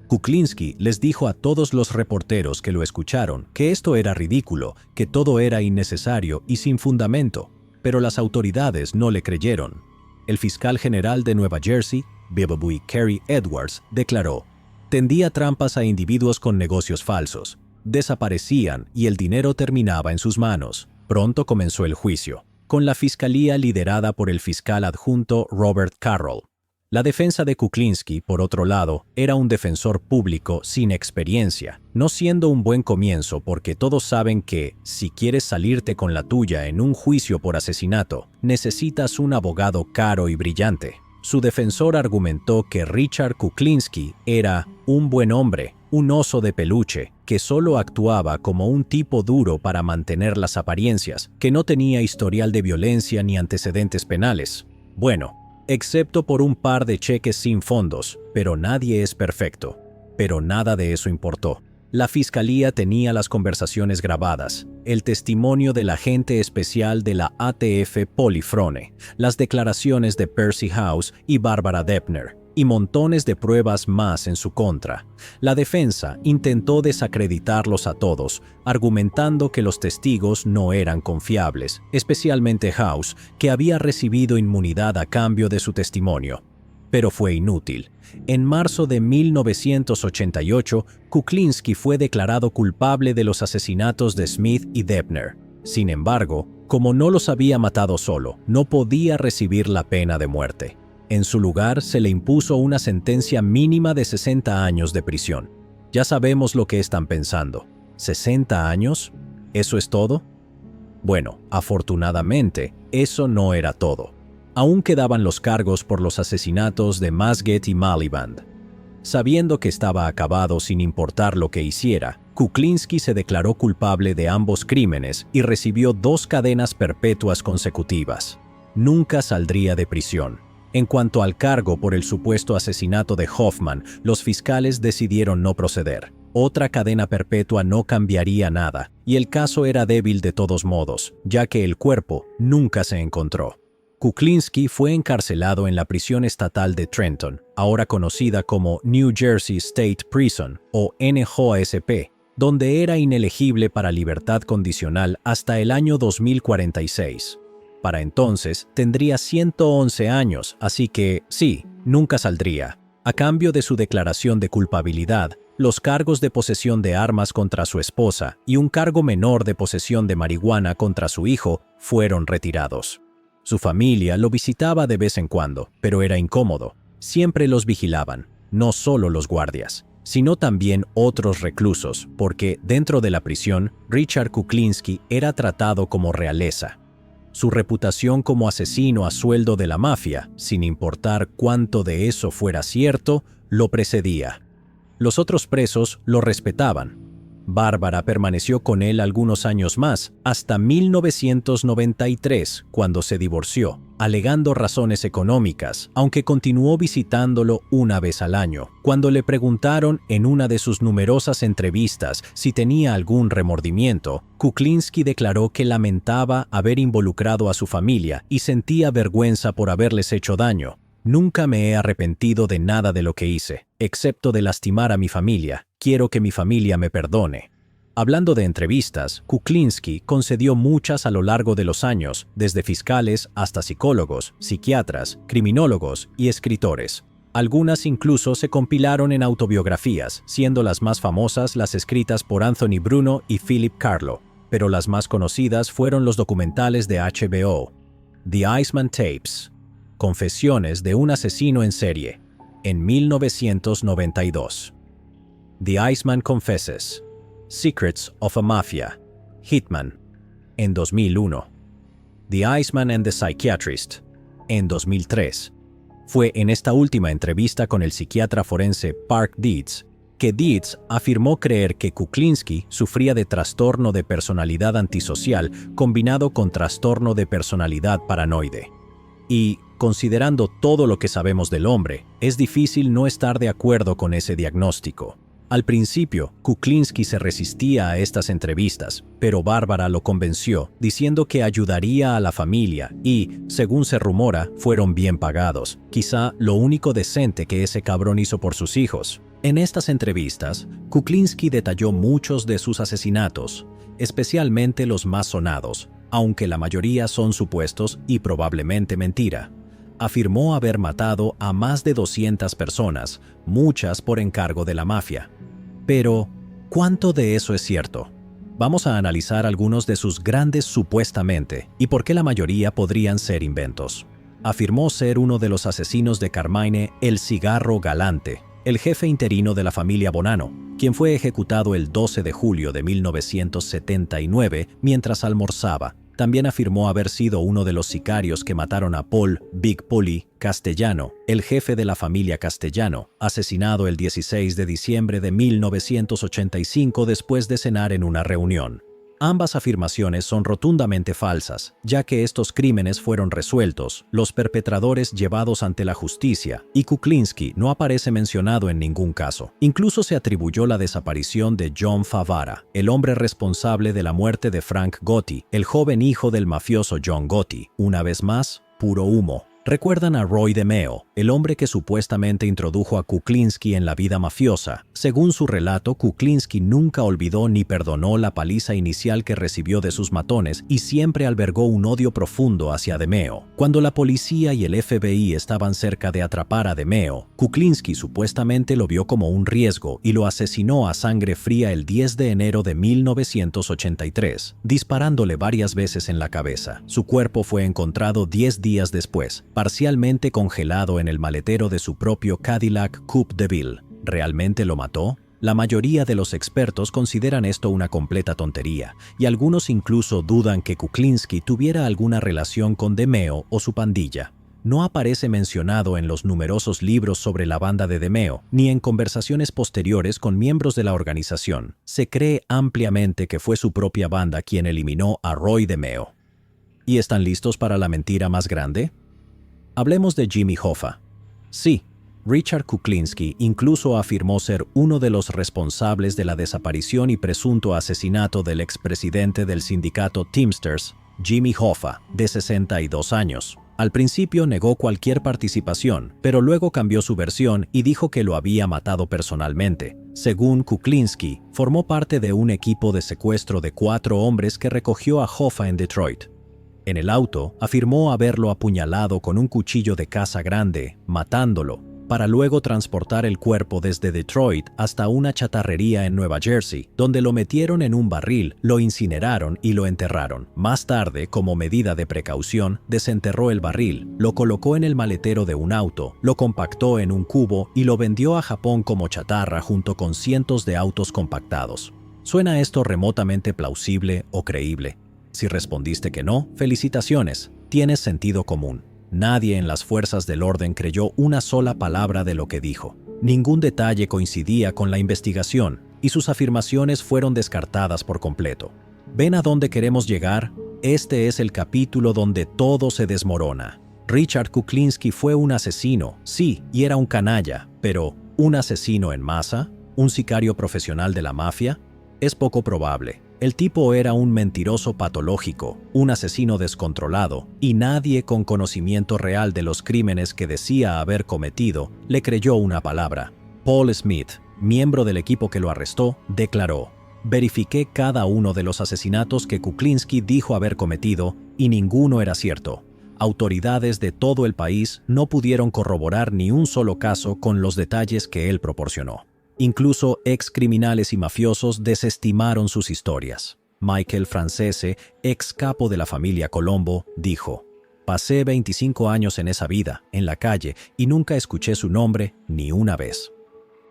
Kuklinski les dijo a todos los reporteros que lo escucharon que esto era ridículo, que todo era innecesario y sin fundamento, pero las autoridades no le creyeron. El fiscal general de Nueva Jersey, Billy Cary Edwards, declaró: «Tendía trampas a individuos con negocios falsos. Desaparecían y el dinero terminaba en sus manos». Pronto comenzó el juicio. con la fiscalía liderada por el fiscal adjunto Robert Carroll. La defensa de Kuklinski, por otro lado, era un defensor público sin experiencia, no siendo un buen comienzo porque todos saben que, si quieres salirte con la tuya en un juicio por asesinato, necesitas un abogado caro y brillante. Su defensor argumentó que Richard Kuklinski era un buen hombre, un oso de peluche, que solo actuaba como un tipo duro para mantener las apariencias, que no tenía historial de violencia ni antecedentes penales. Bueno, excepto por un par de cheques sin fondos, pero nadie es perfecto. Pero nada de eso importó. La fiscalía tenía las conversaciones grabadas, el testimonio del agente especial de la ATF Polifrone, las declaraciones de Percy House y Barbara Depner, y montones de pruebas más en su contra. La defensa intentó desacreditarlos a todos, argumentando que los testigos no eran confiables, especialmente House, que había recibido inmunidad a cambio de su testimonio. Pero fue inútil. En marzo de 1988, Kuklinski fue declarado culpable de los asesinatos de Smith y Depner. Sin embargo, como no los había matado solo, no podía recibir la pena de muerte. En su lugar, se le impuso una sentencia mínima de 60 años de prisión. Ya sabemos lo que están pensando. ¿60 años? ¿Eso es todo? Bueno, afortunadamente, eso no era todo. Aún quedaban los cargos por los asesinatos de Masget y Miliband. Sabiendo que estaba acabado sin importar lo que hiciera, Kuklinski se declaró culpable de ambos crímenes y recibió 2 cadenas perpetuas consecutivas. Nunca saldría de prisión. En cuanto al cargo por el supuesto asesinato de Hoffman, los fiscales decidieron no proceder. Otra cadena perpetua no cambiaría nada, y el caso era débil de todos modos, ya que el cuerpo nunca se encontró. Kuklinski fue encarcelado en la prisión estatal de Trenton, ahora conocida como New Jersey State Prison, o NJSP, donde era inelegible para libertad condicional hasta el año 2046. Para entonces, tendría 111 años, así que, sí, nunca saldría. A cambio de su declaración de culpabilidad, los cargos de posesión de armas contra su esposa y un cargo menor de posesión de marihuana contra su hijo fueron retirados. Su familia lo visitaba de vez en cuando, pero era incómodo. Siempre los vigilaban, no solo los guardias, sino también otros reclusos, porque dentro de la prisión, Richard Kuklinski era tratado como realeza. Su reputación como asesino a sueldo de la mafia, sin importar cuánto de eso fuera cierto, lo precedía. Los otros presos lo respetaban. Bárbara permaneció con él algunos años más, hasta 1993, cuando se divorció, alegando razones económicas, aunque continuó visitándolo una vez al año. Cuando le preguntaron en una de sus numerosas entrevistas si tenía algún remordimiento, Kuklinski declaró que lamentaba haber involucrado a su familia y sentía vergüenza por haberles hecho daño. Nunca me he arrepentido de nada de lo que hice, excepto de lastimar a mi familia. Quiero que mi familia me perdone. Hablando de entrevistas, Kuklinski concedió muchas a lo largo de los años, desde fiscales hasta psicólogos, psiquiatras, criminólogos y escritores. Algunas incluso se compilaron en autobiografías, siendo las más famosas las escritas por Anthony Bruno y Philip Carlo, pero las más conocidas fueron los documentales de HBO. The Iceman Tapes. Confesiones de un asesino en serie, en 1992. The Iceman Confesses. Secrets of a Mafia. Hitman, en 2001. The Iceman and the Psychiatrist, en 2003. Fue en esta última entrevista con el psiquiatra forense Park Dietz que Dietz afirmó creer que Kuklinski sufría de trastorno de personalidad antisocial combinado con trastorno de personalidad paranoide. Y, considerando todo lo que sabemos del hombre, es difícil no estar de acuerdo con ese diagnóstico. Al principio, Kuklinski se resistía a estas entrevistas, pero Bárbara lo convenció, diciendo que ayudaría a la familia y, según se rumora, fueron bien pagados, quizá lo único decente que ese cabrón hizo por sus hijos. En estas entrevistas, Kuklinski detalló muchos de sus asesinatos, especialmente los más sonados, aunque la mayoría son supuestos y probablemente mentira. Afirmó haber matado a más de 200 personas, muchas por encargo de la mafia. Pero, ¿cuánto de eso es cierto? Vamos a analizar algunos de sus grandes supuestamente y por qué la mayoría podrían ser inventos. Afirmó ser uno de los asesinos de Carmine el Cigarro Galante, el jefe interino de la familia Bonanno, quien fue ejecutado el 12 de julio de 1979 mientras almorzaba. También afirmó haber sido uno de los sicarios que mataron a Paul Big Polly Castellano, el jefe de la familia Castellano, asesinado el 16 de diciembre de 1985 después de cenar en una reunión. Ambas afirmaciones son rotundamente falsas, ya que estos crímenes fueron resueltos, los perpetradores llevados ante la justicia, y Kuklinski no aparece mencionado en ningún caso. Incluso se atribuyó la desaparición de John Favara, el hombre responsable de la muerte de Frank Gotti, el joven hijo del mafioso John Gotti. Una vez más, puro humo. ¿Recuerdan a Roy DeMeo, el hombre que supuestamente introdujo a Kuklinski en la vida mafiosa? Según su relato, Kuklinski nunca olvidó ni perdonó la paliza inicial que recibió de sus matones y siempre albergó un odio profundo hacia DeMeo. Cuando la policía y el FBI estaban cerca de atrapar a DeMeo, Kuklinski supuestamente lo vio como un riesgo y lo asesinó a sangre fría el 10 de enero de 1983, disparándole varias veces en la cabeza. Su cuerpo fue encontrado 10 días después, parcialmente congelado en el maletero de su propio Cadillac Coupe de Ville. ¿Realmente lo mató? La mayoría de los expertos consideran esto una completa tontería, y algunos incluso dudan que Kuklinski tuviera alguna relación con DeMeo o su pandilla. No aparece mencionado en los numerosos libros sobre la banda de DeMeo, ni en conversaciones posteriores con miembros de la organización. Se cree ampliamente que fue su propia banda quien eliminó a Roy DeMeo. ¿Y están listos para la mentira más grande? Hablemos de Jimmy Hoffa. Sí, Richard Kuklinski incluso afirmó ser uno de los responsables de la desaparición y presunto asesinato del expresidente del sindicato Teamsters, Jimmy Hoffa, de 62 años. Al principio negó cualquier participación, pero luego cambió su versión y dijo que lo había matado personalmente. Según Kuklinski, formó parte de un equipo de secuestro de 4 hombres que recogió a Hoffa en Detroit. En el auto, afirmó haberlo apuñalado con un cuchillo de caza grande, matándolo, para luego transportar el cuerpo desde Detroit hasta una chatarrería en Nueva Jersey, donde lo metieron en un barril, lo incineraron y lo enterraron. Más tarde, como medida de precaución, desenterró el barril, lo colocó en el maletero de un auto, lo compactó en un cubo y lo vendió a Japón como chatarra junto con cientos de autos compactados. ¿Suena esto remotamente plausible o creíble? Si respondiste que no, felicitaciones, tienes sentido común. Nadie en las fuerzas del orden creyó una sola palabra de lo que dijo. Ningún detalle coincidía con la investigación y sus afirmaciones fueron descartadas por completo. ¿Ven a dónde queremos llegar? Este es el capítulo donde todo se desmorona. Richard Kuklinski fue un asesino, sí, y era un canalla, pero ¿un asesino en masa? ¿Un sicario profesional de la mafia? Es poco probable. El tipo era un mentiroso patológico, un asesino descontrolado, y nadie con conocimiento real de los crímenes que decía haber cometido le creyó una palabra. Paul Smith, miembro del equipo que lo arrestó, declaró: «Verifiqué cada uno de los asesinatos que Kuklinski dijo haber cometido y ninguno era cierto. Autoridades de todo el país no pudieron corroborar ni un solo caso con los detalles que él proporcionó». Incluso ex criminales y mafiosos desestimaron sus historias. Michael Francese, ex capo de la familia Colombo, dijo: «Pasé 25 años en esa vida, en la calle, y nunca escuché su nombre ni una vez».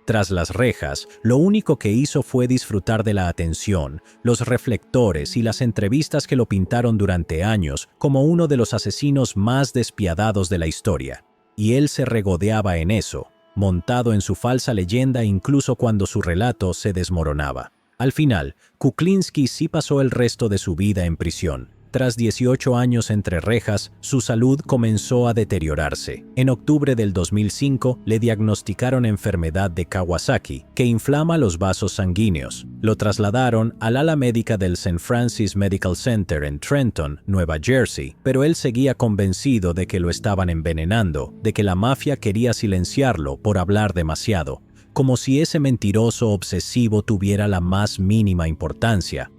Tras las rejas, lo único que hizo fue disfrutar de la atención, los reflectores y las entrevistas que lo pintaron durante años como uno de los asesinos más despiadados de la historia. Y él se regodeaba en eso, montado en su falsa leyenda incluso cuando su relato se desmoronaba. Al final, Kuklinski sí pasó el resto de su vida en prisión. Tras 18 años entre rejas, su salud comenzó a deteriorarse. En octubre del 2005 le diagnosticaron enfermedad de Kawasaki, que inflama los vasos sanguíneos. Lo trasladaron al ala médica del St. Francis Medical Center en Trenton, Nueva Jersey, pero él seguía convencido de que lo estaban envenenando, de que la mafia quería silenciarlo por hablar demasiado, como si ese mentiroso obsesivo tuviera la más mínima importancia.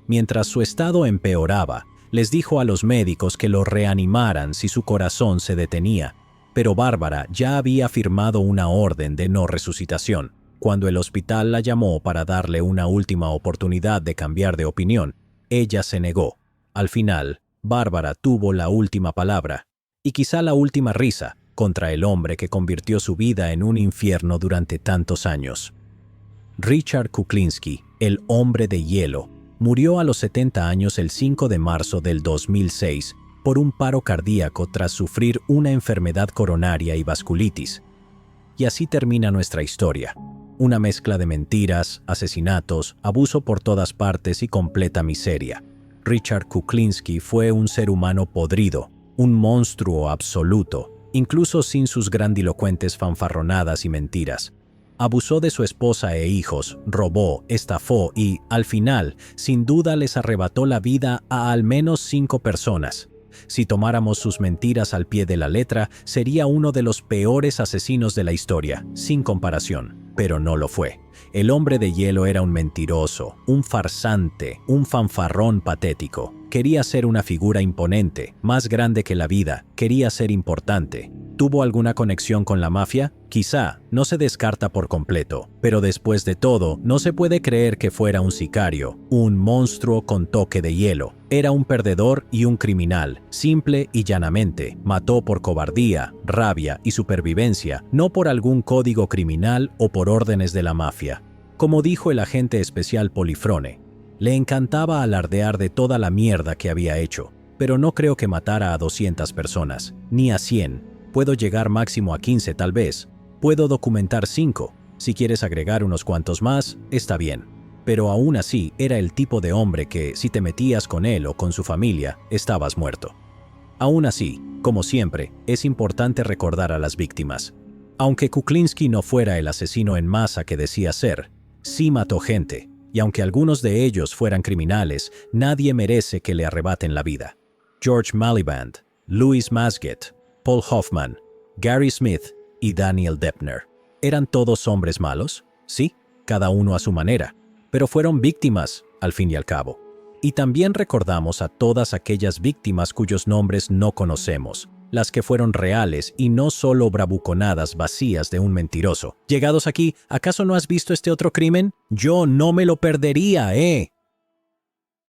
Mientras su estado empeoraba, les dijo a los médicos que lo reanimaran si su corazón se detenía, pero Bárbara ya había firmado una orden de no resucitación. Cuando el hospital la llamó para darle una última oportunidad de cambiar de opinión, ella se negó. Al final, Bárbara tuvo la última palabra, y quizá la última risa, contra el hombre que convirtió su vida en un infierno durante tantos años. Richard Kuklinski, el hombre de hielo, murió a los 70 años el 5 de marzo del 2006 por un paro cardíaco tras sufrir una enfermedad coronaria y vasculitis. Y así termina nuestra historia. Una mezcla de mentiras, asesinatos, abuso por todas partes y completa miseria. Richard Kuklinski fue un ser humano podrido, un monstruo absoluto, incluso sin sus grandilocuentes fanfarronadas y mentiras. Abusó de su esposa e hijos, robó, estafó y, al final, sin duda les arrebató la vida a al menos 5 personas. Si tomáramos sus mentiras al pie de la letra, sería uno de los peores asesinos de la historia, sin comparación, pero no lo fue. El hombre de hielo era un mentiroso, un farsante, un fanfarrón patético. Quería ser una figura imponente, más grande que la vida, quería ser importante. ¿Tuvo alguna conexión con la mafia? Quizá, no se descarta por completo, pero después de todo, no se puede creer que fuera un sicario, un monstruo con toque de hielo. Era un perdedor y un criminal, simple y llanamente. Mató por cobardía, rabia y supervivencia, no por algún código criminal o por órdenes de la mafia. Como dijo el agente especial Polifrone, le encantaba alardear de toda la mierda que había hecho, pero no creo que matara a 200 personas, ni a 100. Puedo llegar máximo a 15 tal vez. Puedo documentar 5. Si quieres agregar unos cuantos más, está bien. Pero aún así, era el tipo de hombre que, si te metías con él o con su familia, estabas muerto. Aún así, como siempre, es importante recordar a las víctimas. Aunque Kuklinski no fuera el asesino en masa que decía ser, sí mató gente, y aunque algunos de ellos fueran criminales, nadie merece que le arrebaten la vida. George Malliband, Louis Masget, Paul Hoffman, Gary Smith y Daniel Deppner. ¿Eran todos hombres malos? Sí, cada uno a su manera, pero fueron víctimas, al fin y al cabo. Y también recordamos a todas aquellas víctimas cuyos nombres no conocemos, las que fueron reales y no solo bravuconadas vacías de un mentiroso. Llegados aquí, ¿acaso no has visto este otro crimen? Yo no me lo perdería,